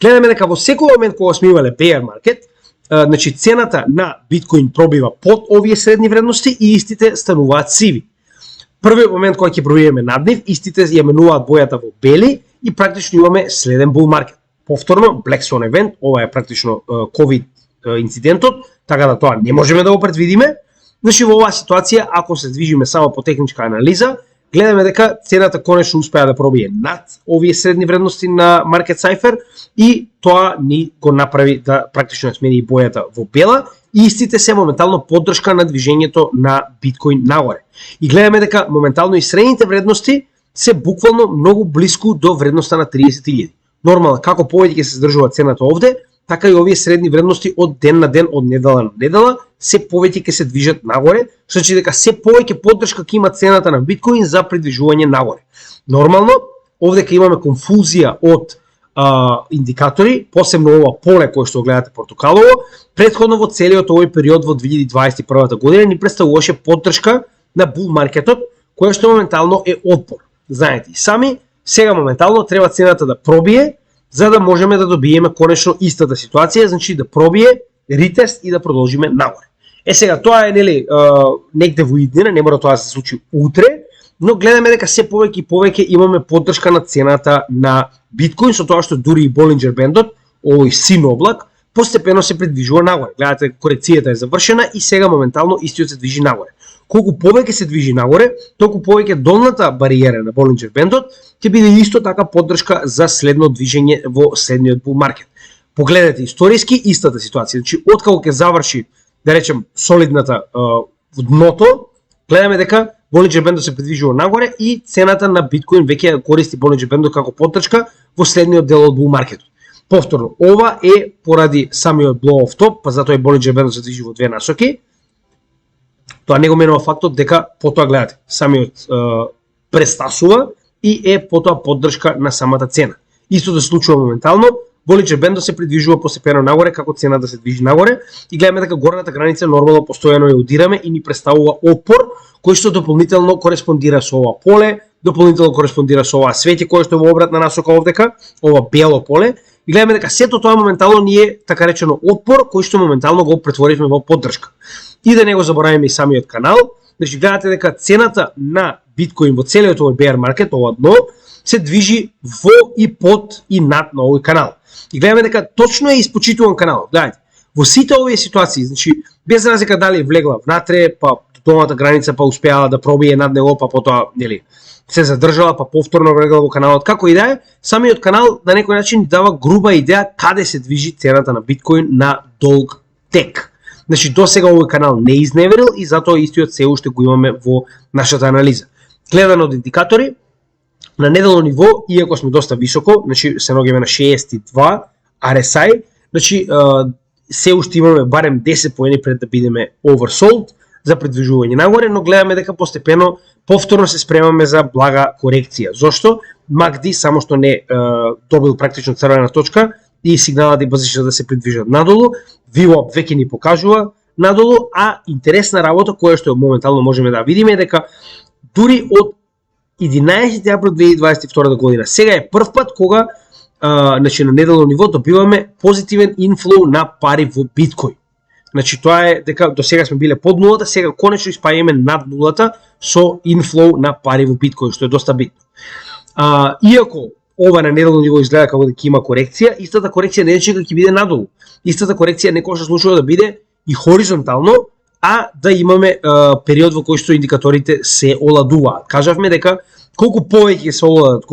Гледаме дека во секој момент кога сме имале bear market, значи цената на биткоин пробива под овие средни вредности и истите стануваат сиви. Првиот момент кога ќе пробиваме над нив, истите ја менуваат бојата во бели и практично имаме следен bull market. Повторно, Black Swan event, ова е практично COVID инцидентот, така да тоа не можеме да го предвидиме. Значи во оваа ситуација, ако се движиме само по техничка анализа, гледаме дека цената конечно успеа да пробие над овие средни вредности на Market Cipher и тоа ни го направи да практично смени и бојата во бела и истите се моментално поддршка на движењето на биткоин нагоре. И гледаме дека моментално и средните вредности се буквално многу блиску до вредноста на 30.000. Нормално, како повеќе ќе се задржува цената овде, така и овие средни вредности од ден на ден, од недела на недела, се повеќе ќе се движат нагоре, што значи дека се повеќе поддршка ќе има цената на биткоин за придвижување нагоре. Нормално, овде ќе имаме конфузија од индикатори, посебно ова поле кое што гледате портокалово, претходно во целиот овој период во 2021 година ни представуваше поддршка на bull маркетот, која што моментално е отпор. Знаете и сами, сега моментално треба цената да пробие, за да можеме да добиеме конечно истата ситуација, значи да пробие ретест и да продолжиме нагоре. Сега тоа е нели негде во иднина, не мора тоа да се случи утре, но гледаме дека се повеќе и повеќе имаме поддршка на цената на биткоин, со тоа што дури и Bollinger Bandот, овој син облак, постепено се придвижува нагоре. Гледате, корекцијата е завршена и сега моментално истиот се движи нагоре. колку повеќе се движи нагоре, толку повеќе долната бариера на Болинџер бендот ќе биде исто така поддршка за следно движење во следниот бул маркет. Погледнете историски истата ситуација, значи откако ќе заврши, да речем, солидната дното, гледаме дека Болинџер бендот се придвижува нагоре и цената на биткоин веќе користи Болинџер бендот како поддршка во следниот дел од бул маркетот. Повторно, ова е поради самиот blow off top, па затоа и Болинџер бендот се движи во две насоки. Тоа не го менува фактот дека потоа гледате, самиот престасува и е потоа поддршка на самата цена. Исто да се случува моментално, Болинџер бендот се придвижува постепено нагоре како цена да се движи нагоре и гледаме дека горната граница нормално постојано ја удираме и ни представува опор кој што дополнително кореспондира со ова поле, дополнително кореспондира со оваа свети кој што е во обратна насока овдека, ова бело поле. И гледаме дека сето тоа моментално ни е така речено отпор кој што моментално го претворивме во поддршка. И да не го забораваме и самиот канал, значи гледате дека цената на биткоин во целиот овој bear маркет, ова дно, се движи во и под и над на овој канал. И гледаме дека точно е испочитуван каналот. Гледате, во сите овие ситуации, значи без разлика дали влегла внатре, па долната граница, па успеала да пробие над него, па потоа, нели, се задржала, па повторно влегла во каналот, како и да е, самиот канал на некој начин дава груба идеја каде се движи цената на биткоин на долг тек. Значи до сега овој канал не изневерил и затоа истиот се уште го имаме во нашата анализа. Гледано од индикатори, на неделно ниво, иако сме доста високо, значи се наоѓаме на 62 RSI, значи се уште имаме барем 10 поени пред да бидеме oversold за придвижување нагоре, но гледаме дека постепено повторно се спремаме за блага корекција. Зошто? MACD само што не добил практично црвена точка и сигналот е базично да се придвижат надолу, VWAP веќе ни покажува надолу, а интересна работа која што моментално можеме да видиме е дека дури од 11 април 2022 година, сега е прв пат кога значи на неделно ниво добиваме позитивен инфлоу на пари во биткоин. Значи тоа е дека до сега сме биле под нулата, сега конечно испаѓаме над нулата со инфлоу на пари во биткоин, што е доста битно. Иако ова на неделно ниво изгледа како дека има корекција, истата корекција не е дека ќе биде надолу. Истата корекција некој што случува да биде и хоризонтално, а да имаме период во кој што индикаторите се оладуваат. Кажавме дека колку повеќе се оладат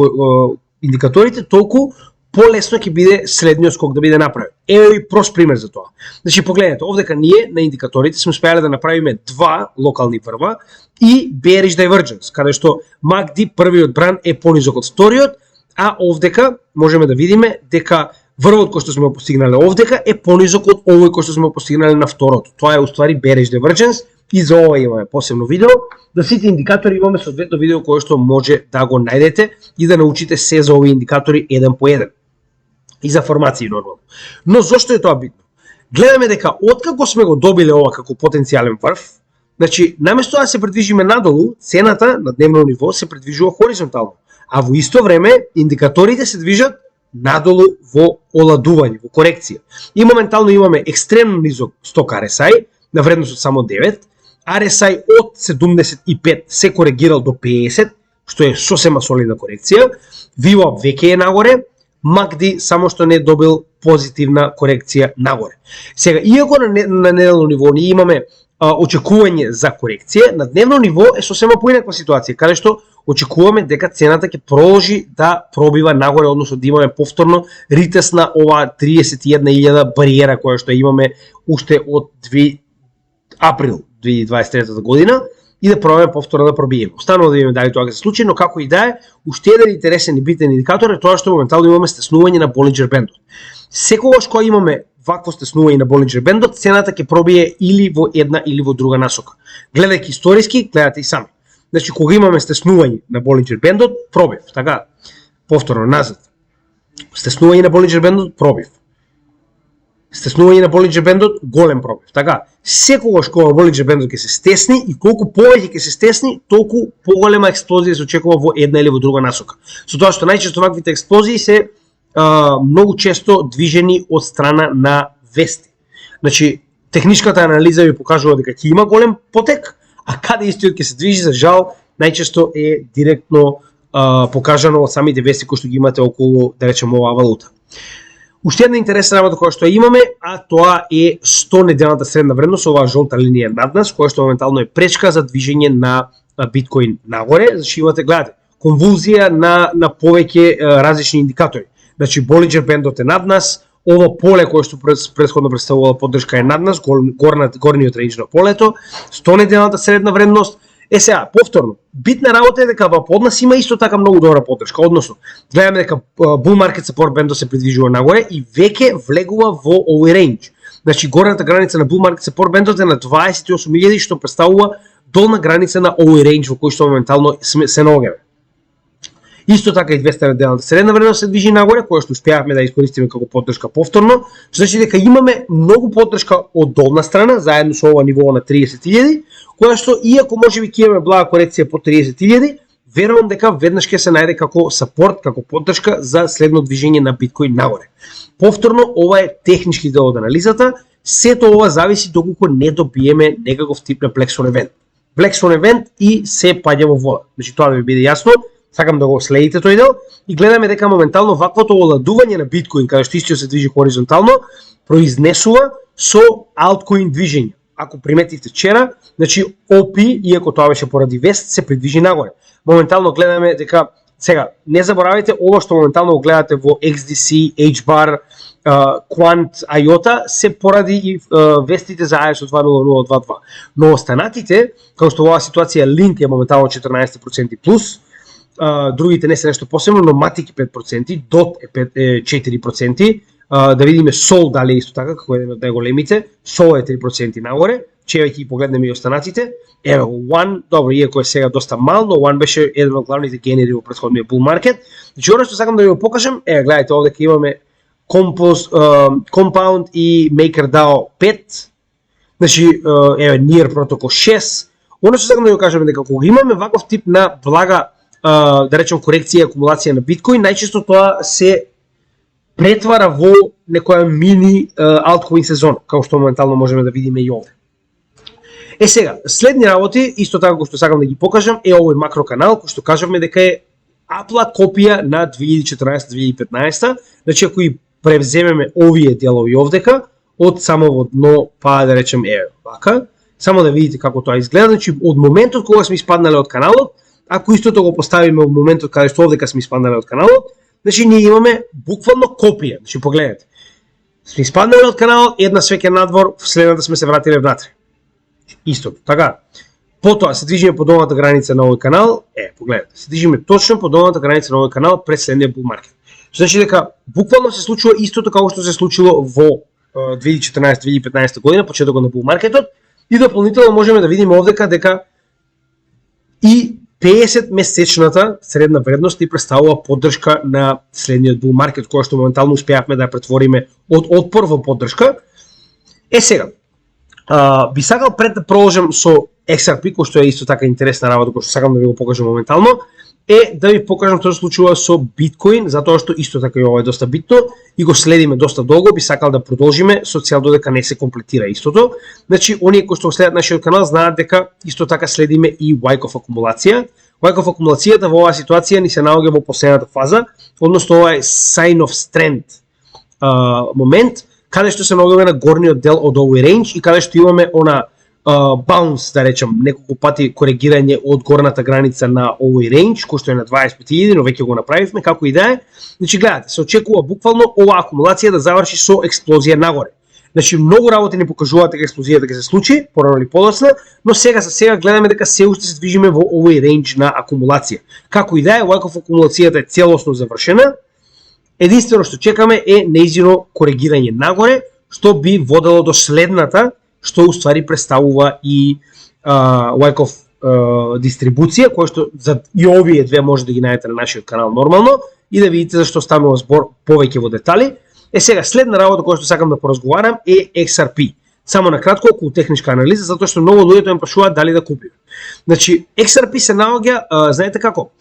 индикаторите, толку полесно ќе биде следниот скок да биде направен. Еве и прост пример за тоа. Значи погледнете, овдека ние на индикаторите сме успеале да направиме два локални врва и bearish divergence, каде што MACD првиот бран е понизок од вториот, а овдека можеме да видиме дека врвот кој што сме го постигнале овдека е понизок од овој кој што сме го постигнале на второто. Тоа е уствари bearish divergence и за ова имаме посебно видео. За сите индикатори имаме соодветно видео кое што може да го најдете и да научите се за овие индикатори еден по еден. И за формации нормално. Но зошто е тоа битно? Гледаме дека откако сме го добиле ова како потенцијален врв, значи наместо да се придвижиме надолу, цената на дневно ниво се придвижува хоризонтално, а во исто време индикаторите се движат надолу во оладување, во корекција. И моментално имаме екстремно низок сток RSI на вредност од само 9, RSI од 75 се коригирал до 50, што е сосема солидна корекција, VWAP веќе е нагоре, MACD само што не добил позитивна корекција нагоре. Сега, иако на неделно ниво ние имаме очекување за корекција, на дневно ниво е сосема поинаква ситуација, каде што очекуваме дека цената ќе продолжи да пробива нагоре, односно да имаме повторно ритест на оваа 31.000 бариера која што имаме уште од 2 април 2023 година и да пробаме повторно да пробиеме. Останува да видиме дали тоа ќе се случи, но како и да е, уште еден интересен и битен индикатор е тоа што моментално имаме стеснување на Болинџер бендот. Секогаш кога имаме вакво стеснување на Болинџер бендот, цената ќе пробие или во една или во друга насока. Гледајќи историски, гледате и сами. Значи кога имаме стеснување на Болинџер бендот, пробив, така. Повторно назад. Стеснување на Болинџер бендот, пробив. Стеснување на Болинџер бендот, голем пробив. Така, секогаш кога Болинџер бендот ќе се стесни и колку повеќе ќе се стесни, толку поголема експлозија се очекува во една или во друга насока. Со тоа што најчесто ваквите експлозии се многу често движени од страна на вести. Значи, техничката анализа ви покажува дека ќе има голем потек, а каде истиот ќе се движи, за жал, најчесто е директно покажано од самите вести кои што ги имате околу, да речеме, оваа валута. Уште една интересна работа која што имаме, а тоа е 100 неделната средна вредност, оваа жолта линија над нас, која што моментално е пречка за движење на биткоин нагоре. Значи имате, гледате, конвулзија на повеќе различни индикатори. Значи Болинџер бендот е над нас, ова поле кое што претходно представувало поддршка е над нас, горниот рейндж на полето, 100 неделната средна вредност. Сега, повторно, битна работа е дека во под нас има исто така многу добра поддршка, односно, гледаме дека bull market support бендот се придвижува нагоре и веќе влегува во овој рейндж. Значи, горната граница на bull market support бендот е на 28.000, што представува долна граница на овој рейндж во кој што моментално се наоѓаме. Исто така и 200 неделната средна вредност се движи нагоре, која што успеавме да искористиме како поддршка повторно, што значи дека имаме многу поддршка од долна страна, заедно со ова ниво на 30.000, која што, иако можеби ќе имаме блага корекција по 30.000, верувам дека веднаш ќе се најде како сапорт, како поддршка за следно движење на биткоин нагоре. Повторно, ова е технички дел од анализата, сето ова зависи доколку не добиеме некаков тип на Black Swan event. Black Swan event и се паѓа во вода. Значи тоа да ви биде јасно. Сакам да го следите тој дел и гледаме дека моментално ваквото оладување на биткоин, каде што истиот се движи хоризонтално, произнесува со алткоин движење. Ако приметивте вчера, значи OP, иако тоа беше поради вест, се придвижи нагоре. Моментално гледаме дека, сега, не заборавајте ово што моментално го гледате во XDC, HBAR, Quant, IOTA, се поради и вестите за ISO 20022. Но останатите, како што во оваа ситуација Link е моментално 14% плюс, другите не се нешто посебно, но Matic е 5%, DOT е 4%, да видиме Sol дали исто така, како еден од најголемите, Sol е 3% нагоре, чевајќи и погледнеме и останатите, ево, One, добро, иако е сега доста мал, но One беше еден од главните генери во претходниот bull market. Значи, оно што сакам да ви го покажам, гледайте овде ке имаме Compound и MakerDAO 5, значи, Near Protocol 6, оно што сакам да ви го кажам дека кога имаме ваков тип на блага, да речем корекција и акумулација на биткоин, најчесто тоа се претвара во некоја мини алткоин сезон, како што моментално можеме да видиме и овде. Сега, следни работи, исто така што сакам да ги покажам, е овој макроканал, кој што кажавме дека е апла копија на 2014-2015, значи ако и превземеме овие делови овдека, од самово дно, па да речем вака, само да видите како тоа изгледа, значи од моментот кога сме испаднале од каналот, ако истото го поставиме во моментот каде што овдека сме испаднале од каналот, значи ние имаме буквално копија. Значи погледнете. Сме испаднале од каналот, една свеќа надвор, следната сме се вратиле внатре. Истото, така. Потоа се движиме по долната граница на овој канал, погледнете, се движиме точно по долната граница на овој канал пред следниот bull market. Значи дека буквално се случува истото како што се случило во 2014-2015 година, почетокот на bull marketот, и дополнително можеме да видиме овдека дека и 50 месечната средна вредност ни представува поддршка на следниот bull market, која што моментално успеавме да ја претвориме од отпор во поддршка. Сега, би сакал пред да продолжам со XRP, кој што е исто така интересна работа, кој што сакам да ви го покажам моментално, да ви покажам што се случува со биткоин, затоа што исто така и ова е доста битно и го следиме доста долго, би сакал да продолжиме со цел додека не се комплетира истото. Значи, оние кои што следат нашиот канал знаат дека исто така следиме и Wyckoff акумулација. Wyckoff акумулацијата во оваа ситуација ни се наоѓа во последната фаза, односно ова е sign of strength момент, каде што се наоѓаме на горниот дел од овој рейндж и каде што имаме она bounce, да речем, неколку пати коригирање од горната граница на овој рейндж, кој што е на 25.000, но веќе го направивме, како и да е. Значи, гледате, се очекува буквално оваа акумулација да заврши со експлозија нагоре. Значи, многу работи ни покажуваат дека експлозијата ќе се случи, порано или подоцна, но сега гледаме дека се уште се движиме во овој рейндж на акумулација. Како и да е, Wyckoff акумулацијата е целосно завршена. Единствено што чекаме е нејзино коригирање нагоре, што би водело до следната, што уствари представува и Wyckoff дистрибуција, која што за и овие две може да ги најдете на нашиот канал нормално и да видите зашто станува збор повеќе во детали. Сега, следна работа која што сакам да поразговарам е XRP. Само на кратко околу техничка анализа, затоа што многу луѓето ме прашуваат дали да купиме. Значи, XRP се наоѓа, знаете како?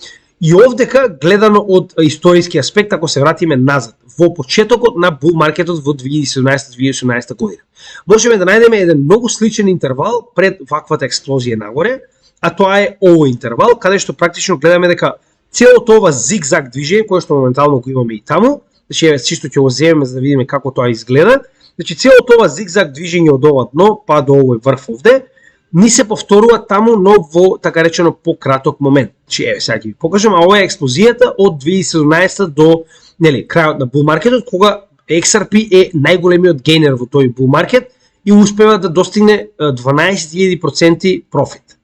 И овдека, гледано од историски аспект, ако се вратиме назад, во почетокот на bull маркетот во 2017-2018 година. Можеме да најдеме еден многу сличен интервал пред ваквата експлозија нагоре, а тоа е овој интервал, каде што практично гледаме дека целото ова зигзаг движење, кое што моментално го имаме и таму, Значи чисто ќе го земеме за да видиме како тоа изгледа. Значи целото ова зигзаг движење од ова дно па до овој врв овде ни се повторува таму, но во така речено пократок момент. Значи еве сега ќе ви покажам, а ова е експлозијата од 2017 до крајот на bull маркетот, кога XRP е најголемиот гейнер во тој bull маркет и успева да достигне 12.000% профит.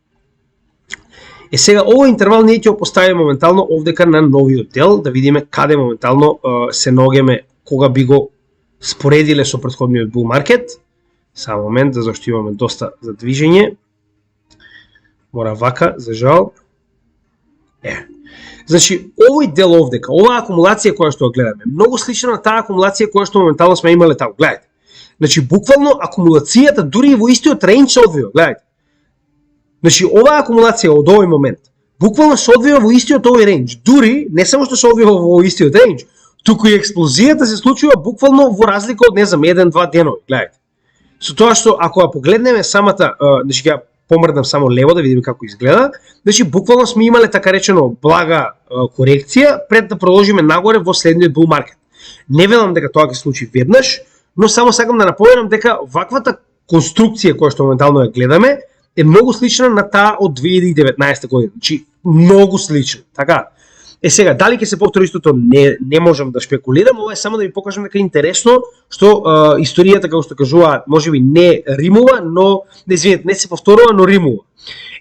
Сега овој интервал ние ќе го поставиме моментално овдека на новиот дел, да видиме каде моментално се наоѓаме кога би го споредиле со претходниот bull маркет. Само момент, зашто имаме доста за движење. Мора вака, за жал. Значи, овој дел овдека, оваа акумулација која што ја гледаме, многу слична на таа акумулација која што моментално сме имале таму. Гледате. Значи, буквално акумулацијата дури и во истиот рейндж се одвива. Гледате. Значи, оваа акумулација од овој момент, буквално се одвива во истиот овој рейндж. Дури, не само што се одвива во истиот рейндж, туку и експлозијата се случува буквално во разлика од, 1-2 денови. Гледате. Со тоа што, ако ја погледнеме самата, значи ја помрдам само лево да видиме како изгледа, значи буквално сме имале така речено блага корекција пред да продолжиме нагоре во следниот bull маркет. Не велам дека тоа ќе се случи веднаш, но само сакам да напоменам дека ваквата конструкција која што моментално ја гледаме е многу слична на таа од 2019 година. Значи многу слична, така. Сега, дали ќе се повтори истото, не можам да шпекулирам, ова е само да ви покажам дека е интересно што историјата, како што кажуваат, можеби не римува, но не се повторува, но римува.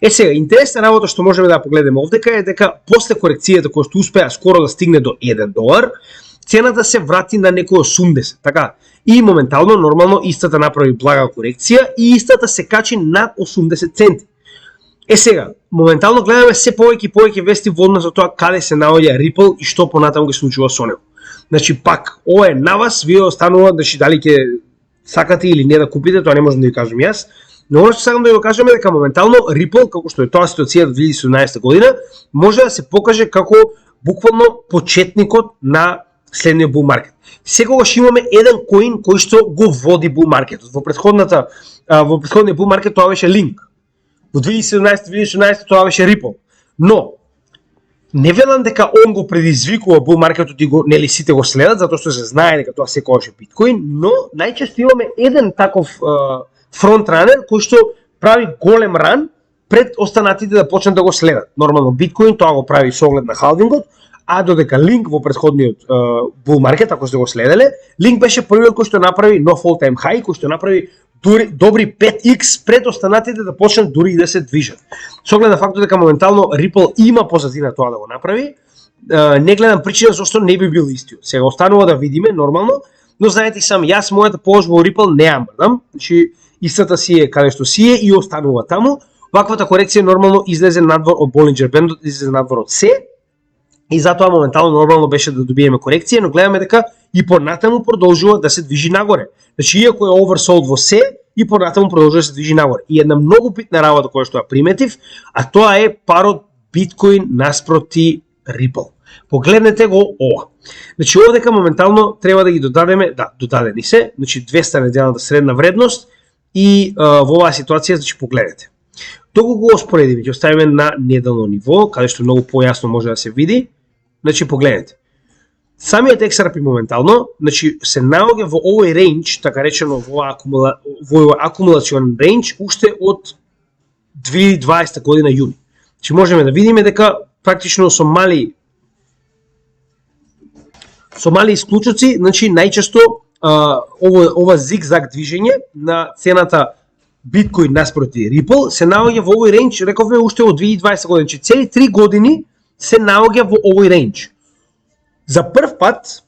Сега, интересна работа што можеме да погледнеме овдека е дека после корекцијата која што успеа скоро да стигне до $1, цената се врати на некој 80, така. И моментално, нормално, истата направи блага корекција и истата се качи над 80 центи. Сега, моментално гледаме се повеќе и повеќе вести во однос со тоа каде се наоѓа Ripple и што понатаму ги случува со него. Значи пак, ова е на вас, вие останува значи дали ќе сакате или не да купите, тоа не можам да ви кажам јас. Но оно што сакам да ви го кажам е дека моментално Ripple, како што е тоа ситуација од 2017 година, може да се покаже како буквално почетникот на следниот bull маркет. Секогаш имаме еден коин кој што го води bull маркетот. Во претходниот bull маркет тоа беше Link. Во 2017-2018 тоа беше Ripple. Но не велам дека он го предизвикува bull маркетот и го нели сите го следат затоа што се знае дека тоа секогаш е биткоин, но најчесто имаме еден таков фронтранер кој што прави голем ран пред останатите да почнат да го следат. Нормално биткоин тоа го прави со оглед на халвингот, а додека Link во претходниот bull маркет, ако сте го следеле, Link беше првиот кој што направи нов all-time high, кој што направи добри 5x пред останатите да почнат дури и да се движат. Со оглед на фактот дека моментално Ripple има позадина тоа да го направи, не гледам причина зашто не би бил истиот. Сега останува да видиме нормално, но знаете сам, јас мојата положба во Ripple не ја мрдам, значи истата си е каде што си е и останува таму. Ваквата корекција нормално излезе надвор од Bollinger Band, излезе надвор од се, и затоа моментално нормално беше да добиеме корекција, но гледаме дека и понатаму продолжува да се движи нагоре. Значи, иако е oversold во се, и понатаму продолжува да се движи нагоре. И една многу битна работа која што ја приметив, а тоа е парот биткоин наспроти Ripple. Погледнете го ова. Значи, овдека моментално треба да ги додадеме, додадени се, значи 200 неделната средна вредност и во оваа ситуација, значи погледнете. Доколку го споредиме, ќе оставиме на неделно ниво, каде што многу појасно може да се види. Значи, погледнете. Самиот XRP моментално, значи, се наоѓа во овој рейндж, така речено во акумулационен рейндж, уште од 2020 година јуни. Значи, можеме да видиме дека практично со мали исклучоци, значи, најчесто ова зигзаг движење на цената биткоин наспроти Ripple се наоѓа во овој рейндж, рековме уште од 2020 година, значи цели 3 години се наоѓа во овој рейндж. За прв пат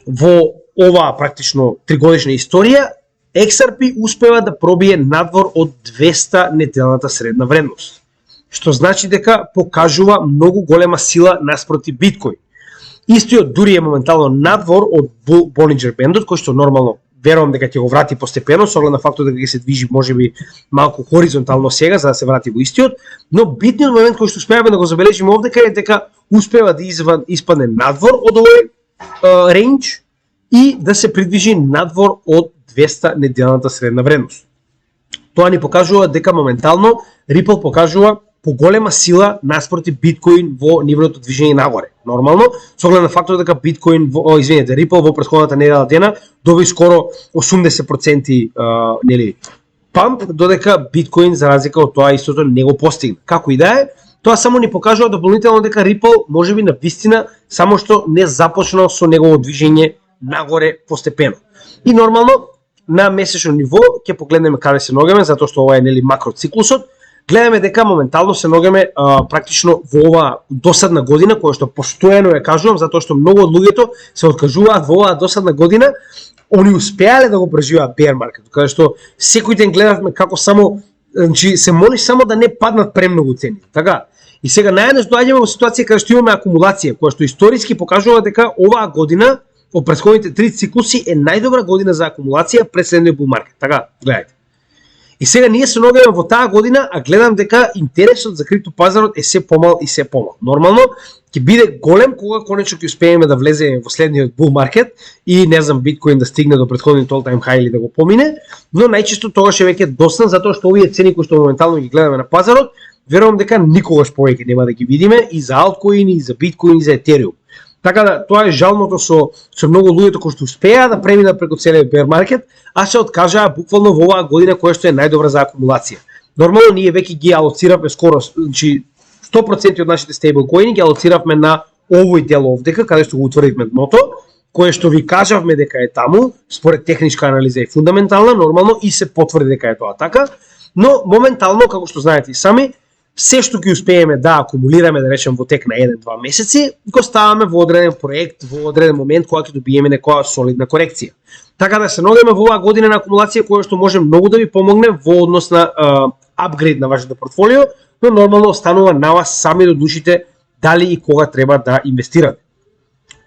во оваа практично 3-годишна историја, XRP успева да пробие надвор од 200 неделната средна вредност, што значи дека покажува многу голема сила наспроти биткоин. Истиот дури е моментално надвор од Bollinger Bandот, кој што нормално верувам дека ќе го врати постепено, со оглед на фактот дека ќе се движи можеби малку хоризонтално сега за да се врати во истиот, но битниот момент кој што успеаваме да го забележиме овдека е дека успева да испадне надвор од овој рейндж и да се придвижи надвор од 200 неделната средна вредност. Тоа ни покажува дека моментално Ripple покажува поголема сила наспроти биткоин во нивното движење нагоре. Нормално, со оглед на фактот дека биткоин, Ripple во претходната недела дена доби скоро 80% нели памп, додека биткоин за разлика од тоа истото не го постигна. Како и да е, тоа само ни покажува дополнително дека Ripple можеби на вистина само што не започнал со негово движење нагоре постепено. И нормално на месечно ниво ќе погледнеме каде се ногаме, затоа што ова е нели макроциклусот. Гледаме дека моментално се ногаме практично во оваа досадна година, која што постојано ја кажувам, затоа што многу од луѓето се откажуваат во оваа досадна година, они успеале да го преживеат bear market, каде што секој ден гледавме како само, значи се молиш само да не паднат премногу цени. Така. И сега наједнаш доаѓаме во ситуација каде што имаме акумулација, која што историски покажува дека оваа година од претходните 3 циклуси е најдобра година за акумулација пред следниот bull market. Така, гледајте. И сега ние се ногаме во таа година, а гледам дека интересот за криптопазарот е се помал и се помал. Нормално ќе биде голем кога конечно ќе успееме да влеземе во следниот bull market и не знам биткоин да стигне до претходниот all time high или да го помине, но најчесто тогаш е веќе доста затоа што овие цени кои што моментално ги гледаме на пазарот, верувам дека никогаш повеќе нема да ги видиме и за алткоини, и за биткоин, и за етериум. Така да тоа е жалното со многу луѓето кои што успеа да преминат преку целиот bear market, а се откажаа буквално во оваа година која што е најдобра за акумулација. Нормално ние веќе ги алоциравме скоро, значи 100% од нашите стейблкоини ги алоциравме на овој дел овдека каде што го утврдивме дното, кое што ви кажавме дека е таму, според техничка анализа и фундаментална, нормално и се потврди дека е тоа така, но моментално како што знаете и сами, се што ги успееме да акумулираме, да речем во тек на 1-2 месеци, го ставаме во одреден проект, во одреден момент кога ќе добиеме некоја солидна корекција. Така да се ногаме во оваа година на акумулација која што може многу да ви помогне во однос на апгрейд на вашето портфолио, но нормално останува на вас сами да одлучите дали и кога треба да инвестирате.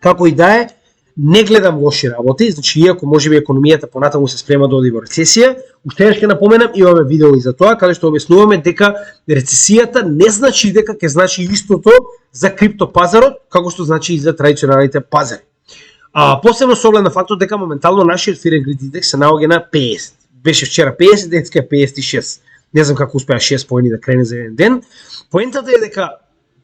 Како и да е, не гледам лоши работи, значи иако можеби економијата понатаму се спрема да оди во рецесија, уште ќе напоменам, имаме видео и за тоа, каде што објаснуваме дека рецесијата не значи дека ќе значи истото за криптопазарот, како што значи и за традиционалните пазари. Посебно со оглед на фактот дека моментално нашиот Fear and Greed индекс се наоѓа на 50. Беше вчера 50, денеска е 56. Не знам како успеа 6 поени да крене за еден ден. Поентата е дека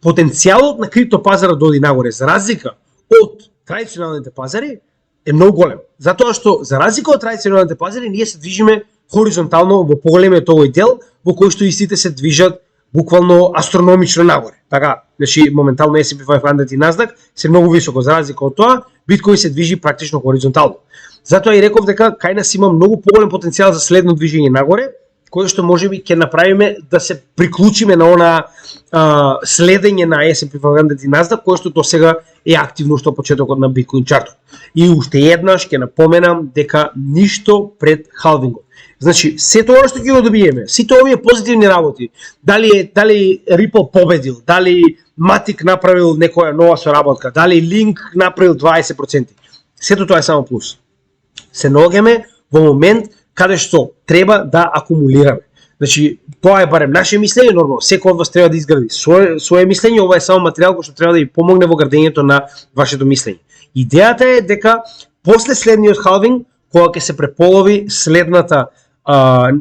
потенцијалот на криптопазарот да оди нагоре, за разлика од традиционалните пазари, е многу голем. Затоа што, за разлика од традиционалните пазари, ние се движиме хоризонтално во поголемиот овој дел, во кој што истите се движат буквално астрономично нагоре. Така, значи моментално S&P 500 и Nasdaq се многу високо, за разлика од тоа, биткоин се движи практично хоризонтално. Затоа и реков дека кај нас има многу поголем потенцијал за следно движење нагоре, кој што можеби ќе направиме да се приклучиме на она следење на S&P 500 и Nasdaq, кој што досега е активно што почетокот на биткоин чартот. И уште еднаш ќе напоменам дека ништо пред халвингот. Значи, се тоа што ќе го добиеме, сите овие позитивни работи, дали Ripple победил, дали Matic направил некоја нова соработка, дали Link направил 20%, сето тоа е само плюс. Се наоѓаме во момент каде што треба да акумулираме. Значи, тоа е барем наше мислење, нормално, секој од вас треба да изгради свое мислење, ова е само материјал кој што треба да ви помогне во градењето на вашето мислење. Идејата е дека после следниот халвинг, кога ќе се преполови следната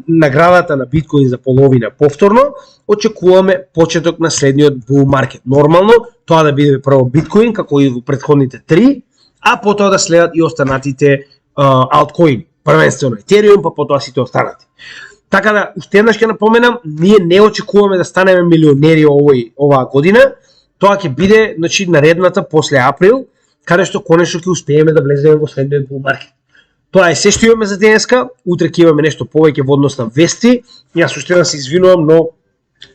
наградата на биткоин за половина повторно, очекуваме почеток на следниот bull market. Нормално, тоа да биде прво биткоин, како и во претходните 3, а потоа да следат и останатите алткоини. Првенствено етериум, па потоа сите останати. Така да, уште еднаш ќе напоменам, ние не очекуваме да станеме милионери оваа година, тоа ќе биде, значи, наредната после април, каде што конечно ќе успееме да влеземе во следниот bull market. Тоа е се што имаме за денеска, утре ќе имаме нешто повеќе во однос на вести. Јас уште се извинувам, но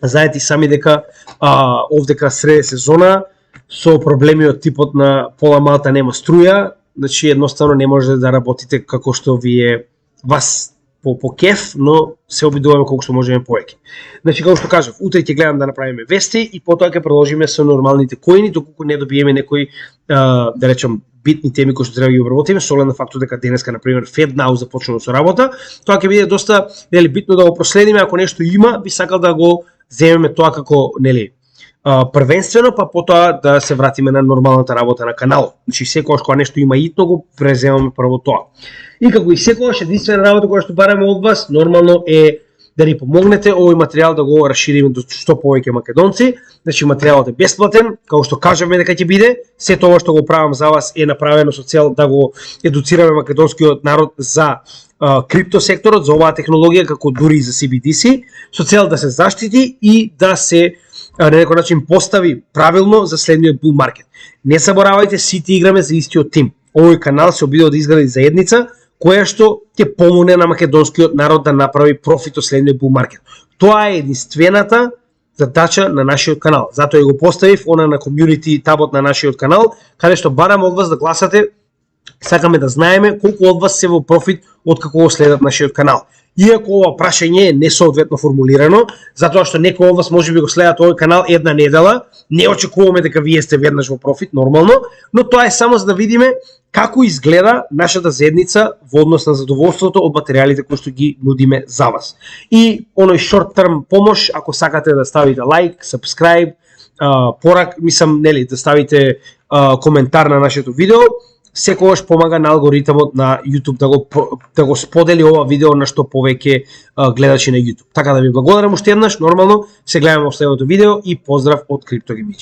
знаете сами дека овдека среде сезона со проблеми од типот на пола малта нема струја, значи едноставно не можете да работите како што ви е вас по кеф, но се обидуваме колку што можеме повеќе. Значи како што кажав, утре ќе гледам да направиме вести и потоа ќе продолжиме со нормалните коини доколку не добиеме некои да речем битни теми кои што треба да ги обработиме, со оглед на фактот дека денеска на пример FedNow започнува со работа, тоа ќе биде доста битно да го проследиме, ако нешто има, би сакал да го земеме тоа како првенствено, па потоа да се вратиме на нормалната работа на каналот. Значи секогаш кога нешто има итно го преземаме прво тоа. И како и секогаш единствена работа која што бараме од вас нормално е да ни помогнете овој материјал да го расшириме до што повеќе македонци. Значи материјалот е бесплатен, како што кажаме дека ќе биде. Се тоа што го правам за вас е направено со цел да го едуцираме македонскиот народ за крипто секторот, за оваа технологија, како дури и за CBDC, со цел да се заштити и да се на некој начин постави правилно за следниот bull market. Не заборавајте, сите играме за истиот тим. Овој канал се обидува да изгради заедница која што ќе помогне на македонскиот народ да направи профит од следниот bull market. Тоа е единствената задача на нашиот канал. Затоа ја го поставив она на community табот на нашиот канал, каде што барам од вас да гласате. Сакаме да знаеме колку од вас се во профит од како го следат нашиот канал. Иако ова прашање е несоодветно формулирано, затоа што некои од вас можеби го следат овој канал една недела, не очекуваме дека вие сте веднаш во профит, нормално, но тоа е само за да видиме како изгледа нашата заедница во однос на задоволството од материјалите кои што ги нудиме за вас. И оној short term помош, ако сакате да ставите лайк, subscribe, да ставите коментар на нашето видео, секогаш помага на алгоритмот на YouTube да го сподели ова видео на што повеќе гледачи на YouTube. Така да ви благодарам уште еднаш, нормално, се гледаме во следното видео и поздрав од CryptoGaming.